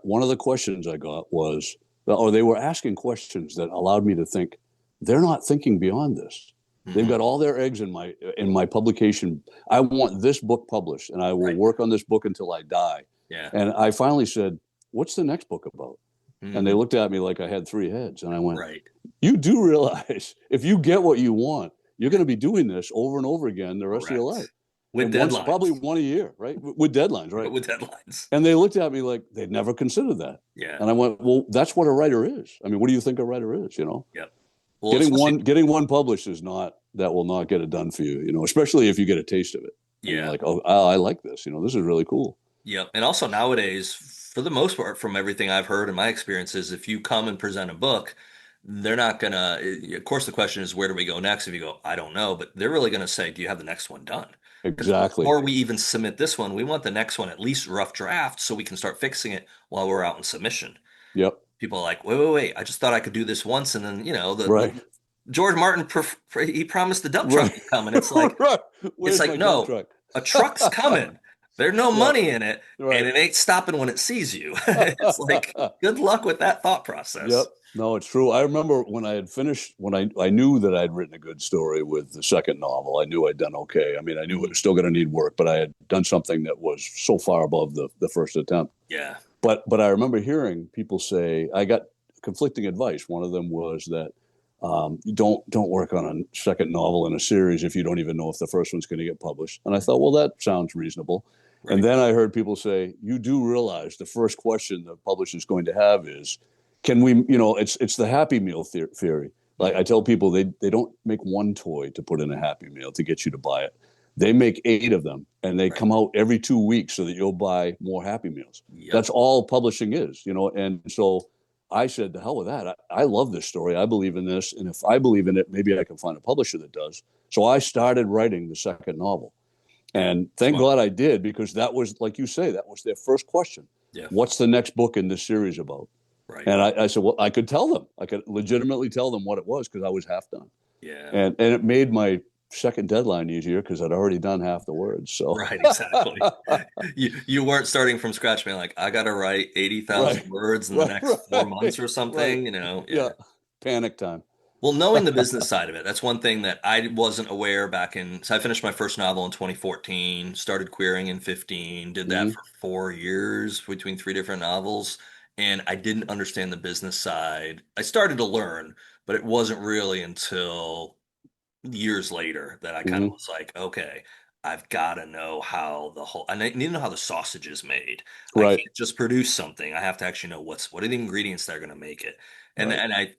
One of the questions I got was, or they were asking questions that allowed me to think. they're not thinking beyond this. They've Hmm. got all their eggs in my publication. I want this book published, and I will Right. work on this book until I die. Yeah. And I finally said, "What's the next book about?" And they Hmm. looked at me like I had three heads, and I went, Right. "You do realize if you get what you want, you're going to be doing this over and over again the rest of your life, Correct. With and once probably deadlines. one a year, right? With deadlines, right?" With deadlines. And they looked at me like they'd never considered that. Yeah. And I went, "Well, that's what a writer is. I mean, what do you think a writer is? You know, Yep. Well, especially, getting one published is not that will not get it done for you. You know, especially if you get a taste of it and you're yeah. like, oh, I like this. You know, this is really cool. Yep. And also nowadays, for the most part, from everything I've heard in my experiences, if you come and present a book, they're not gonna, of course, the question is, where do we go next? If you go, I don't know, but they're really gonna say, do you have the next one done? Because Exactly. before we even submit this one, we want the next one at least rough draft so we can start fixing it while we're out in submission. Yep. People are like, wait, wait, wait, I just thought I could do this once, and then, Right. the George Martin, he promised the dump truck Right. would come, and it's like, Right. it's Where's like, my dump no, truck? a truck's coming. There's no Yep. money in it, and Right. it ain't stopping when it sees you. It's like, good luck with that thought Yep. process. No, it's true. I remember when I had finished, when I knew that I'd written a good story with the second novel, I knew I'd done okay. I mean, I knew it Mhm. was still going to need work, but I had done something that was so far above the first attempt. Yeah, But I remember hearing people say, I got conflicting advice. One of them was that you don't work on a second novel in a series if you don't even know if the first one's going to get published. And I thought, well, that sounds reasonable. And right, then I heard people say, you do realize the first question the publisher is going to have is, can we, you know, it's the Happy Meal theory. Like I Mhm. tell people, they don't make one toy to put in a Happy Meal to get you to buy it. They make eight of them, and they Right. come out every 2 weeks so that you'll buy more Happy Meals. Yep. That's all publishing is, you know. And so I said, the hell with that. I love this story. I believe in this. And if I believe in it, maybe I can find a publisher that does. So I started writing the second novel. And thank Smart. God I did, because that was, like you say, that was their first question. Yeah. What's the next book in this series about? Right. And I said, well, I could tell them. I could legitimately tell them what it was because I was half done. Yeah. And it made my second deadline easier because I'd already done half the words. So, Right. Exactly. You weren't starting from scratch, being like, I got to write 80,000 right, words in the right, next 4 months right, or right. something, Yeah. Yeah. Panic time. Well, knowing the business side of it, that's one thing that I wasn't aware back in. So I finished my first novel in 2014, started querying in 15, did that Mm-hmm. for 4 years between three different novels, and I didn't understand the business side. I started to learn, but it wasn't really until years later that I kind of Mm-hmm. was like, okay, I've got to know how the whole, I need to know how the sausage is made. I Right, can't just produce something. I have to actually know what are the ingredients that are going to make it. right, And I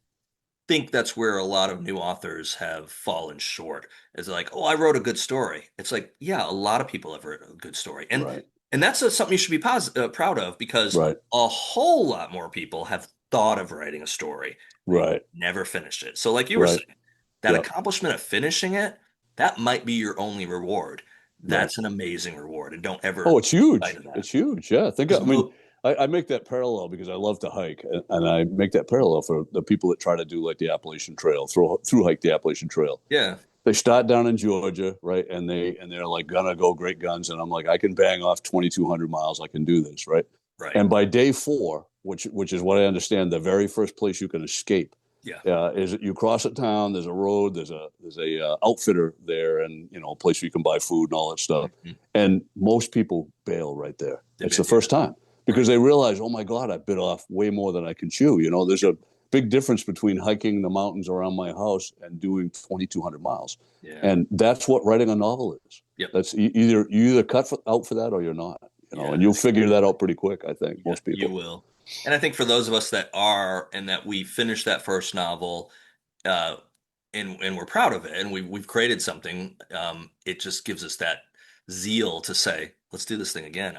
think that's where a lot of new authors have fallen short. Is like, oh, I wrote a good story. It's like, yeah, a lot of people have written a good story, right, and that's something you should be proud of because right, a whole lot more people have thought of writing a story and right, never finished it. So, like you were right. saying, that Yep. accomplishment of finishing it, that might be your only reward. Right. That's an amazing reward, and don't ever Oh, lose it's sight huge. of that. It's huge. Yeah. Because I mean, I make that parallel because I love to hike, and I make that parallel for the people that try to do like the Appalachian Trail, through hike the Appalachian Trail. yeah, They start down in Georgia, right? And they're like gonna go great guns, and I'm like, I can bang off 2,200 miles. I can do this, right? right, And by day four, which is what I understand, the very first place you can escape yeah, is that you cross a town. There's a road. There's a outfitter there, and you know a place where you can buy food and all that stuff. mhm. And most people bail right there. It's the Yeah, first time because right, they realize, oh my God, I bit off way more than I can chew. You know, there's a big difference between hiking the mountains around my house and doing 2,200 miles. yeah, And that's what writing a novel is. yep, That's you either cut out for that or you're not. You know, yeah. and you'll figure that out pretty quick. I think Yeah, most you people. will. And I think for those of us that are and that we finished that first novel, uh, and we're proud of it, and we've created something, it just gives us that zeal to say, let's do this thing again.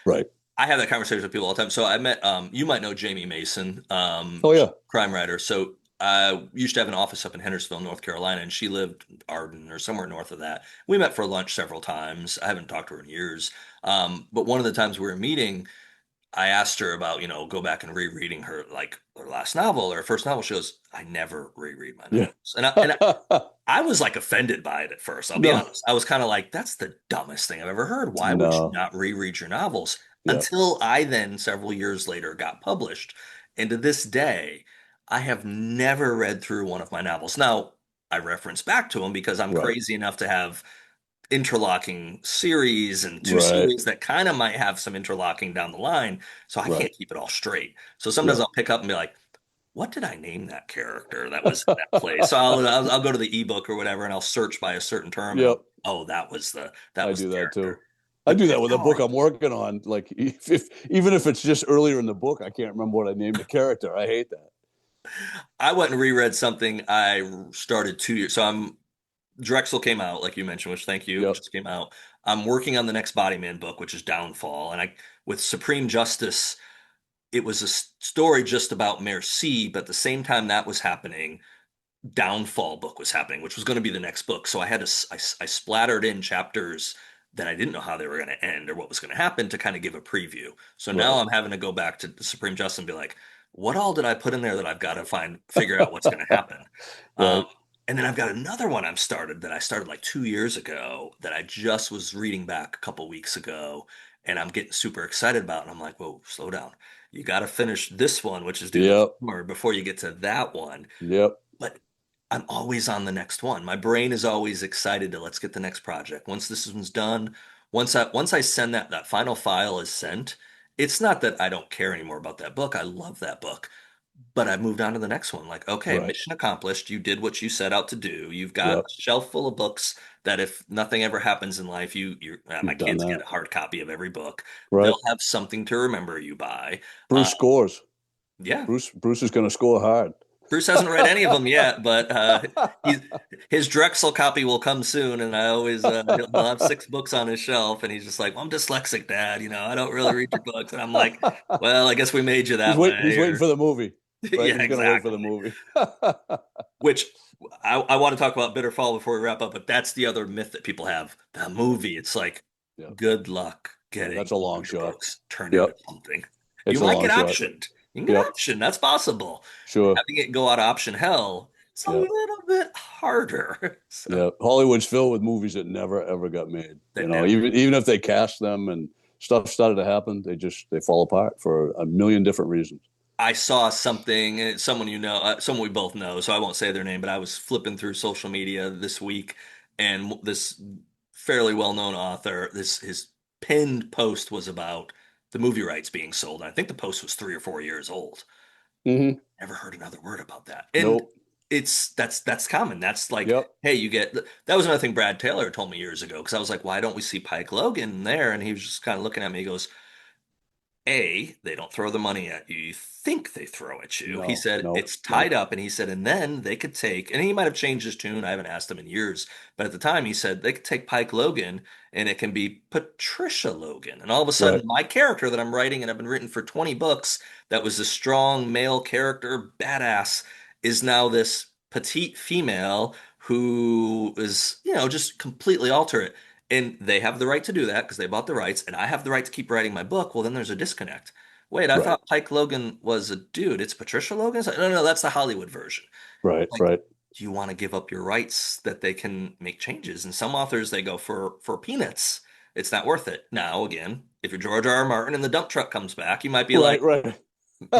Right. I have that conversation with people all the time. So I met, you might know Jamie Mason, Oh yeah. crime writer. So I used to have an office up in Hendersonville, North Carolina, and she lived in Arden or somewhere north of that. We met for lunch several times. I haven't talked to her in years. But one of the times we were meeting, I asked her about, go back and rereading her last novel or her first novel. She goes, I never reread my Yeah. novels. And I was like offended by it at first. I'll be No. honest. I was kind of like, that's the dumbest thing I've ever heard. Why would you No. not reread your novels? Yeah. Until I then, several years later, got published. And to this day, I have never read through one of my novels. Now, I reference back to them because I'm Right. crazy enough to have interlocking series and two Right. series that kind of might have some interlocking down the line. So I Right. can't keep it all straight. So sometimes Yep. I'll pick up and be like, what did I name that character that was in that place? So I'll go to the ebook or whatever and I'll search by a certain term and Yep. oh, that I was do the that too. character. I But do that with a book no, I'm working on. Like even if it's just earlier in the book, I can't remember what I named the character. I hate that. I went and reread something I started 2 years. So I'm Drexel came out, like you mentioned, which thank you, Yep. just came out. I'm working on the next Bodyman book, which is Downfall, and I with Supreme Justice, it was a story just about Mayor C, but at the same time that was happening, Downfall book was happening, which was going to be the next book. So I had to I splattered in chapters that I didn't know how they were going to end or what was going to happen to kind of give a preview. So now Right. I'm having to go back to the Supreme Justice and be like, what all did I put in there that I've got to figure out what's going to happen? Um, Right. and then I've got another one that I started like 2 years ago that I just was reading back a couple weeks ago, and I'm getting super excited about. And I'm like, whoa, slow down. You got to finish this one, which is due this Yep. summer, before you get to that one. Yep. But I'm always on the next one. My brain is always excited to let's get the next project. Once this one's done, once I send that final file is sent, it's not that I don't care anymore about that book. I love that book. But I've moved on to the next one. Like, okay, Right. mission accomplished. You did what you set out to do. You've got Yep. a shelf full of books that if nothing ever happens in life, my You've done kids get that. a hard copy of every book. Right. They'll have something to remember you by. Uh, Bruce scores. yeah, Bruce is going to score hard. Bruce hasn't read any of them yet, but he's, his Drexel copy will come soon, and I always he'll have 6 books on his shelf, and he's just like, "Well, I'm dyslexic, Dad. I don't really read your books." And I'm like, "Well, I guess we made you that He's way." waiting Or for the movie. Right. yeah, He's going to wait for the exactly. movie. Which I want to talk about Bitter Fall before we wrap up, but that's the other myth that people have. The movie, it's like, Yeah. good luck Yeah. getting That's a one long of your shot. books turned into Yep. something. You It's a might long get shot. optioned. You can get Yep. optioned. That's possible. Sure. Having it go out of option hell, it's a Yep. little bit harder. So Yeah, Hollywood's filled with movies that never ever got made. that never. Even if they cast them and stuff started to happen, they fall apart for a million different reasons. I saw something, someone someone we both know, so I won't say their name, but I was flipping through social media this week, and this fairly well-known author, this his pinned post was about the movie rights being sold. And I think the post was 3 or 4 years old. Hmm. Never heard another word about that. And Nope. that's common. That's like, Yep. hey, that was another thing Brad Taylor told me years ago because I was like, why don't we see Pike Logan there? And he was just kind of looking at me. He goes, A, they don't throw the money at you. You think they throw at you. He No. said No. it's No. tied up, and he said, and then they could take, and he might have changed his tune. I haven't asked him in years, but at the time he said they could take Pike Logan, and it can be Patricia Logan. And all of a sudden, Right. my character that I'm writing, and I've been written for 20 books, that was a strong male character, badass, is now this petite female who is, just completely alter it. And they have the right to do that because they bought the rights, and I have the right to keep writing my book. Well, then there's a disconnect. Wait, I Right. thought Pike Logan was a dude. It's Patricia Logan? It's like, no, no, that's the Hollywood version. Right. Like, Right. do you want to give up your rights that they can make changes? And some authors they go for peanuts. It's not worth it. Now, again, if you're George R. R. Martin and the dump truck comes back, you might be like, Right. Right.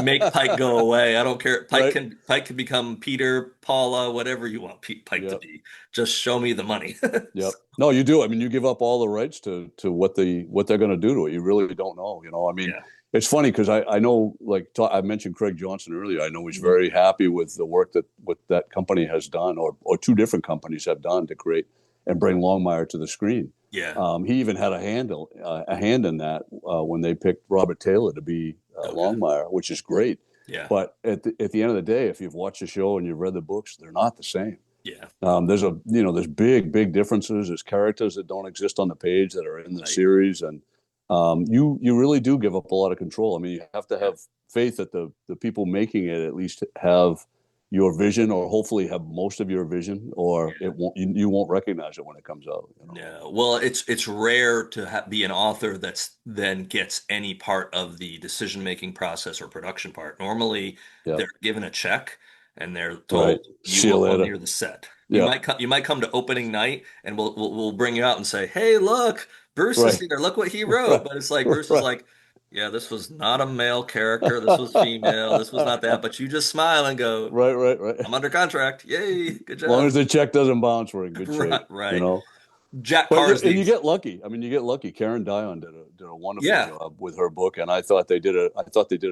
make Pike go away. I don't care. Right. Pike can become Peter, Paula, whatever you want Pike to Yep. be. Just show me the money. Yep. No, you do. I mean, you give up all the rights to what they're going to do to it. You really don't know. I mean, Yeah. it's funny because I know, like I mentioned Craig Johnson earlier. I know he's Mhm. very happy with the work that what that company has done, or two different companies have done to create and bring Longmire to the screen. Yeah. He even had a hand in that when they picked Robert Taylor to be Okay. Longmire, which is great. Yeah. But at the end of the day, if you've watched the show and you've read the books, they're not the same. Yeah. There's big differences. There's characters that don't exist on the page that are in the Right. series, and you really do give up a lot of control. I mean, you have to Yeah. have faith that the people making it at least have your vision, or hopefully have most of your vision, or Yeah. it won't you won't recognize it when it comes out. No. Well, it's rare to be an author that's then gets any part of the decision-making process or production part. Normally, Yeah, they're given a check and they're right. told you See you will go later. near the set. Yeah, You might come to opening night and we'll bring you out and say, "Hey, look, Bruce is right, here. Look what he wrote." right, But it's like Bruce is right, like, Yeah, this was not a male character. This was female. This was not that. But you just smile and go, Right, right, right. I'm under contract. Yay, good As long job. as the check doesn't bounce, we're in good shape, Right, you right. know. Jack But Carr is and the you get lucky. I mean, you get lucky. Karen Dion did a wonderful yeah, job with her book, and I thought they did a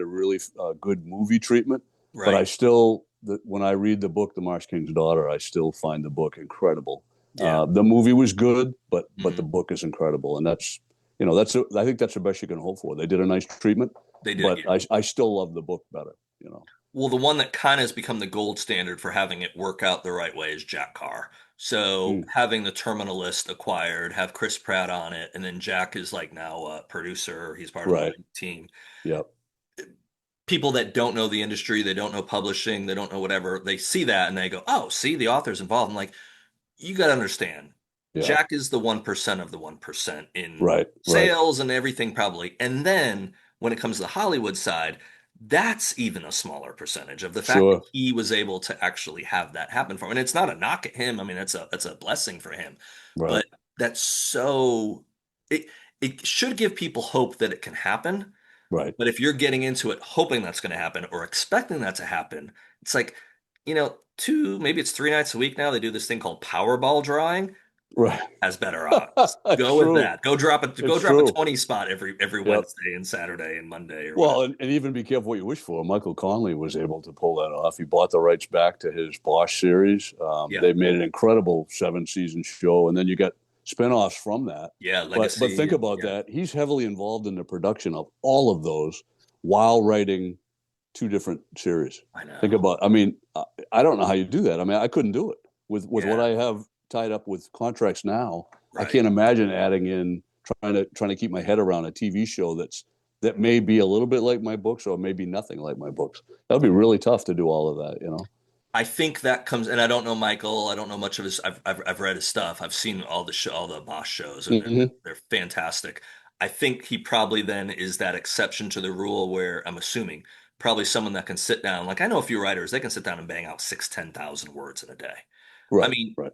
really good movie treatment. But I right. still, when I read the book, The Marsh King's Daughter, I still find the book incredible. Yeah. The movie was good, but the Hmm. book is incredible, and I think that's the best you can hope for. They did a nice treatment, They did. but Yeah. I still love the book better. You know. Well, the one that kind of has become the gold standard for having it work out the right way is Jack Carr. So Mm, having the Terminalist acquired, have Chris Pratt on it, and then Jack is like now a producer. He's part of the right. writing team. Yep. People that don't know the industry, they don't know publishing, they don't know whatever, they see that and they go, "Oh, see, the author's involved." I'm like, you got to understand, Yeah. Jack is the 1% of the 1% in Right. Right. sales and everything, probably. And then when it comes to the Hollywood side, that's even a smaller percentage of the fact that Sure. he was able to actually have that happen for him. And it's not a knock at him. I mean, that's a blessing for him. Right. But that's so it it should give people hope that it can happen. Right. But if you're getting into it hoping that's going to happen or expecting that to happen, it's like, maybe it's 3 nights a week now. They do this thing called Powerball drawing. Right. Has better odds. It's Go with true. that. Go It's drop a true. 20 spot every Yep. Wednesday and Saturday and Monday or whatever. Well, and even be careful what you wish for. Michael Conley was able to pull that off. He bought the rights back to his Bosch series. Yeah. They made an incredible 7 season show, and then you got spinoffs from that. Yeah, But Legacy think and about yeah, that. He's heavily involved in the production of all of those while writing two different series. I know. Think about. I mean, I don't know how you do that. I mean, I couldn't do it with what Yeah, I have tied up with contracts now. I right. can't imagine adding in trying to keep my head around a TV show that may be a little bit like my books or maybe nothing like my books. That would be really tough to do all of that, you know? I think that comes, and I don't know Michael. I don't know much of his. I've read his stuff. I've seen all the Bosch shows, and Mm-hmm. they're fantastic. I think he probably then is that exception to the rule where I'm assuming probably someone that can sit down. Like I know a few writers, they can sit down and bang out 10,000 words in a day. I Right, mean, right,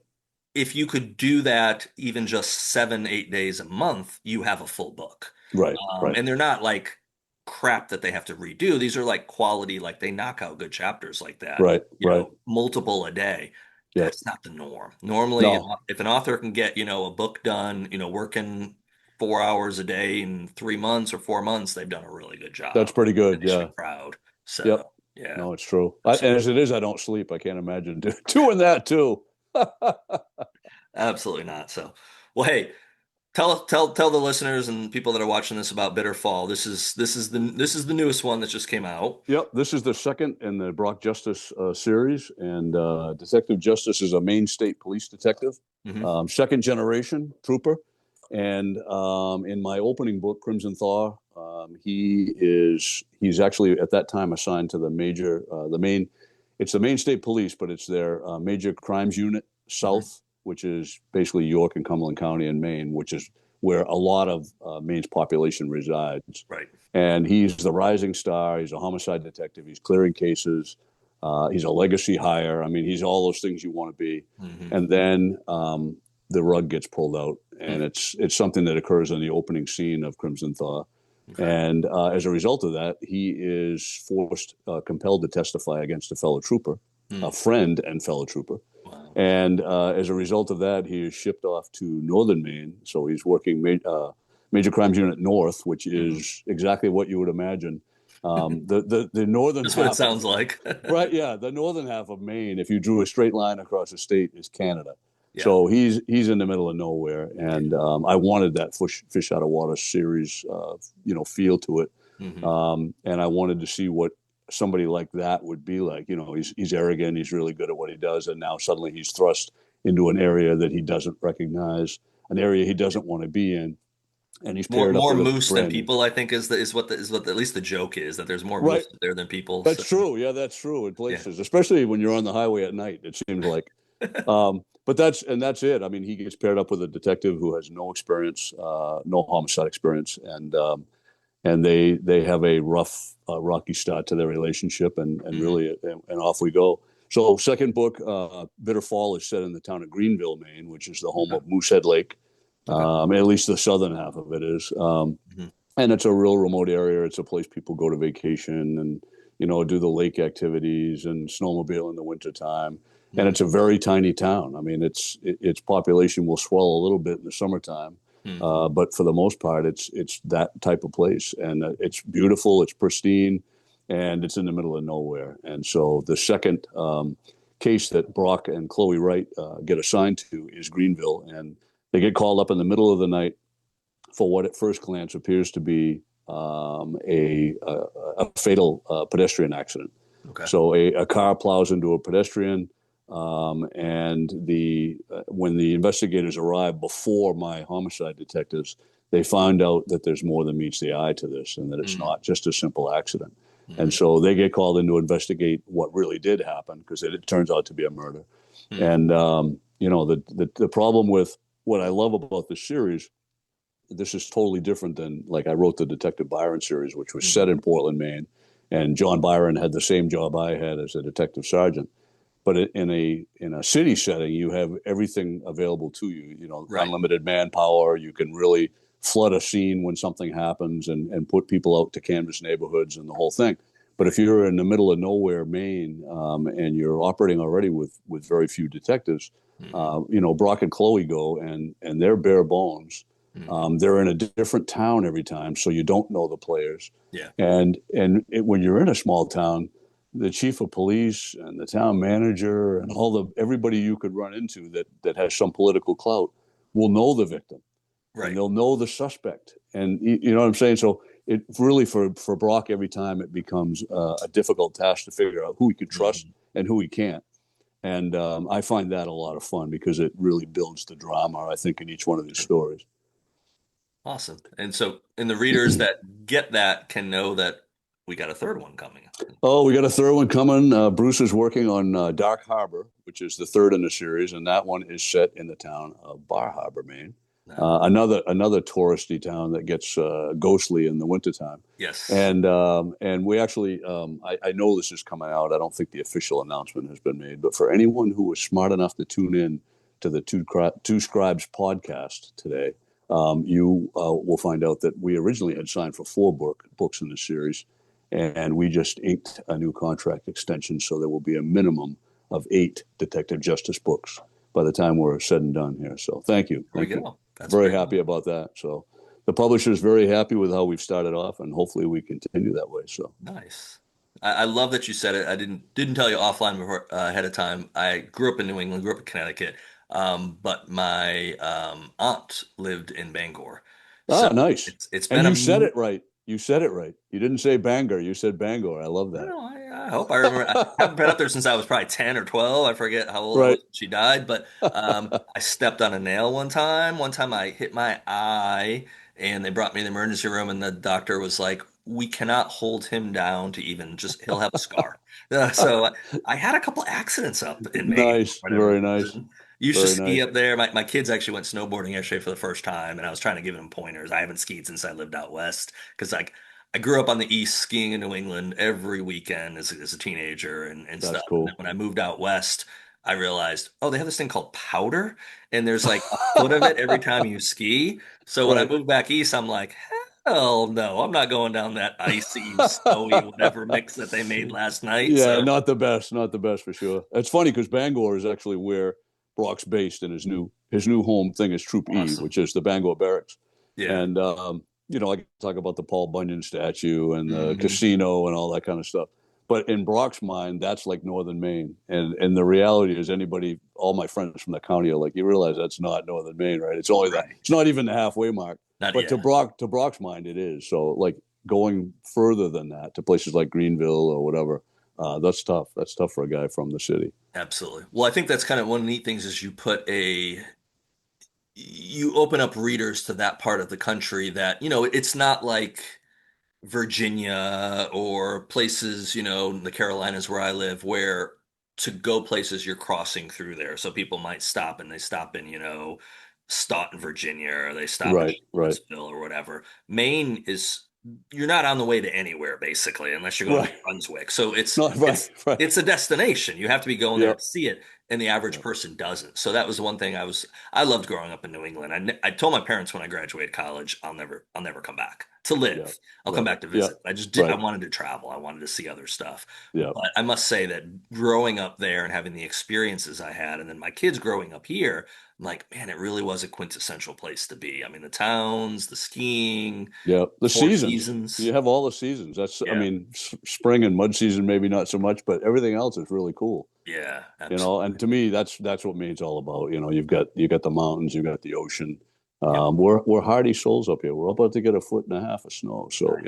if you could do that even just 7, 8 days a month, you have a full book. right, right, And they're not like crap that they have to redo. These are like quality, like they knock out good chapters like that, right, right. multiple a day. Yep. That's not the norm. Normally, No, if an author can get, a book done, working 4 hours a day in 3 months or 4 months, they've done a really good that's job pretty and good. they should be Yeah. proud. Yep. So, yeah. No, it's true. So And as it is, I don't sleep. I can't imagine doing that too. absolutely not. So, well, hey, tell the listeners and people that are watching this about Bitter Fall. This is the newest one that just came out. Yep, this is the second in the Brock Justice series, and Detective Justice is a Maine State Police detective, Hmm. second generation trooper, and in my opening book, Crimson Thaw, he's actually at that time assigned to the Maine, it's the Maine State Police, but it's their major crimes unit Hmm. south, which is basically York and Cumberland County in Maine, which is where a lot of Maine's population resides, Right. and he's the rising star. He's a homicide detective. He's clearing cases. He's a legacy hire. I mean, he's all those things you want to be. Hmm. And then the rug gets pulled out, and Hmm. it's something that occurs in the opening scene of Crimson Thaw. Okay. And as a result of that, he is compelled to testify against a fellow trooper, Hmm. a friend and fellow trooper. Wow. And as a result of that, he is shipped off to northern Maine. So he's working Major Crimes Unit North, which Hmm. is exactly what you would imagine. The northern That's what it half of sounds like. right, yeah, the northern half of Maine, if you drew a straight line across the state, is Canada. Yeah. So he's in the middle of nowhere, Yeah. and I wanted that fish out of water series, feel to it, Hmm. and I wanted to see what somebody like that would be like. He's arrogant, he's really good at what he does, and now suddenly he's thrust into an area that he doesn't recognize, an area he doesn't want to be in, and he's More paired up more with a moose than brand new. people, I think, is what at least the joke is that there's more Right, moose there than people. that's So true. Yeah, that's true in yeah. places, especially when you're on the highway at night. It seems like. But that's it. I mean, he gets paired up with a detective who has no experience, no homicide experience, and they have a rocky start to their relationship, and Hmm. really, and off we go. So, second book, Bitter Fall, is set in the town of Greenville, Maine, which is the home Okay. of Moosehead Lake. Okay. At least the southern half of it is. Hmm. and it's a real remote area. It's a place people go to vacation and do the lake activities and snowmobile in the wintertime. And Mm, it's a very tiny town. I mean, its population will swell a little bit in the summertime, mm, but for the most part, it's that type of place, and it's beautiful, it's pristine, and it's in the middle of nowhere. And so the second case that Brock and Chloe Wright get assigned to is Greenville, and they get called up in the middle of the night for what at first glance appears to be a fatal pedestrian accident. okay. So a car plows into a pedestrian, and when the investigators arrive before my homicide detectives, they find out that there's more than meets the eye to this, and that it's Mm, not just a simple accident. And mm, so they get called in to investigate what really did happen, because it turns out to be a murder. mm, And the problem with what I love about the series, this is totally different than, like, I wrote the Detective Byron series, which was mm, set in Portland, Maine, and John Byron had the same job I had as a detective sergeant. But in a city setting, you have everything available to you. right. Unlimited manpower. You can really flood a scene when something happens, and put people out to canvass neighborhoods and the whole thing. But if Right. you're in the middle of nowhere, Maine, and you're operating already with very few detectives, Mm, Brock and Chloe go, and they're bare bones. mm, They're in a different town every time, so you don't know the players. yeah. When you're in a small town, the chief of police and the town manager and everybody you could run into that has some political clout will know the victim, and Right. they'll know the suspect. And you know what I'm saying? So it really, for Brock, every time it becomes a difficult task to figure out who he can trust Mm, and who he can't. And I find that a lot of fun, because it really builds the drama, I think, in each one of these sure. stories. Awesome. And the readers that get that can know that we got a third one coming. Oh, we got a third one coming. Bruce is working on Dark Harbor, which is the third in the series, and that one is set in the town of Bar Harbor, Maine. No. Another touristy town that gets ghostly in the wintertime. Yes. And we actually, I know this is coming out. I don't think the official announcement has been made, but for anyone who was smart enough to tune in to the Two Scribes podcast today, you will find out that we originally had signed for four books in the series, and we just inked a new contract extension, so there will be a minimum of 8 detective justice books by the time we're said and done here. So There we thank you. go. That's Very great. happy about that. So the publisher is very happy with how we've started off, and hopefully we continue that way. So Nice. I love that you said it. I didn't tell you offline before, ahead of time. I grew up in New England, grew up in Connecticut, but my aunt lived in Bangor, so nice. it's And been a you said it right. You said it right. You didn't say Bangor. You said Bangor. I love that. well, I hope I remember. I haven't been up there since I was probably 10 or 12. I forget how old I was Right. when she died, but I stepped on a nail one time. One time I hit my eye and they brought me to the emergency room and the doctor was like, we cannot hold him down to even just, he'll have a scar. So I had a couple accidents up in Maine for Nice. whatever Very nice. reason. Used to Very ski nice. up there. My kids actually went snowboarding yesterday for the first time and I was trying to give them pointers. I haven't skied since I lived out west because I grew up on the East skiing in New England every weekend as a teenager and That's stuff. And then cool. when I moved out west, I realized, oh, they have this thing called powder, and there's like a foot of it every time you ski. So when I Right. moved back east, I'm like, hell no, I'm not going down that icy, snowy, whatever mix that they made last night. Yeah, So not the best, not the best for sure. It's funny because Bangor is actually where Brock's based, and his new home thing is Troop E, awesome. which is the Bangor Barracks. Yeah. And I can talk about the Paul Bunyan statue and the Hmm. casino and all that kind of stuff. But in Brock's mind, that's like Northern Maine. And the reality is, all my friends from the county are like, you realize that's not Northern Maine, right? Right. It's not even the halfway mark. Not But yet. To Brock's mind, it is. So, like, going further than that to places like Greenville or whatever, that's tough. That's tough for a guy from the city. Absolutely. Well, I think that's kind of one of the neat things is you open up readers to that part of the country that, it's not like Virginia or places, in the Carolinas where I live, where to go places you're crossing through there. So people might stop and they stop in, Staunton, Virginia, or they stop in Right, right, Charlottesville or whatever. Maine is you're not on the way to anywhere basically, unless you're going to right. New Brunswick. So it's Not right, it's right. it's a destination. You have to be going there Yep, to see it. and the average Yeah. person doesn't. So that was the one thing I loved growing up in New England. I told my parents when I graduated college, I'll never come back to Yeah. live. I'll come Yeah. back to Yeah. visit. I Right. wanted to travel. I wanted to see other stuff. Yeah. But I must say that growing up there and having the experiences I had, and then my kids growing up here, I'm like, man, it really was a quintessential place to be. I mean, the towns, the skiing, Yeah. The Four seasons. Seasons. You have all the seasons. I Yeah. mean, spring and mud season, maybe not so much, but everything else is really cool. Yeah, And to absolutely. me, that's what Maine's all about. You got the mountains, you got the ocean. Yep. We're hardy souls up here. We're about to get a foot and a half of snow, so Right.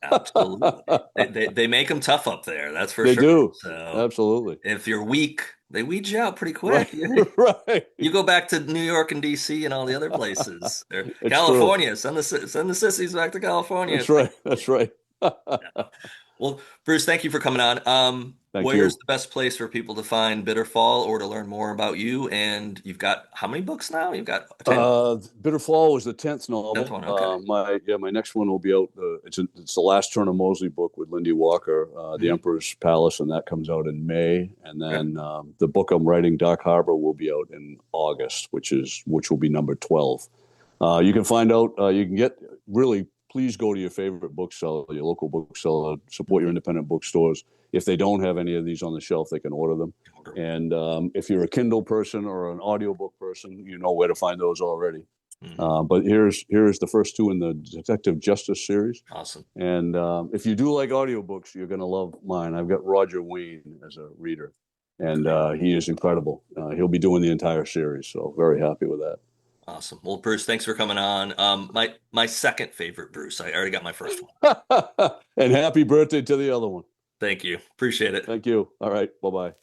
Absolutely. They make them tough up there, that's for they sure. do. So Absolutely. if you're weak, they weed you out pretty Right. quick. Right. You go back to New York and DC and all the other places. Or It's true. California, send the sissies back to California. That's It's like, right. That's right. well, Bruce, thank you for coming on. Thank Where's you. the best place for people to find Bitterfall or to learn more about you? And you've got how many books now? You've got 10? Bitter Fall was the 10th 10th novel. one. Okay. My next one will be out. It's the last Turner Mosley book with Lindy Walker, The Mhm. Emperor's Palace, and that comes out in May. And Okay. then the book I'm writing, Dark Harbor, will be out in August, which will be number 12. You can find out. You can get really. Please go to your favorite bookseller, your local bookseller. Support your Mhm. independent bookstores. If they don't have any of these on the shelf, they can order them. And if you're a Kindle person or an audiobook person, you know where to find those already. Mhm. But here's the first two in the Detective Justice series. Awesome. And if you do like audiobooks, you're going to love mine. I've got Roger Wayne as a reader, and Great. he is incredible. He'll be doing the entire series, so very happy with that. Awesome. Well, Bruce, thanks for coming on. My second favorite Bruce. I already got my first one. And happy birthday to the other one. Thank you. Appreciate it. Thank you. All right. Bye bye.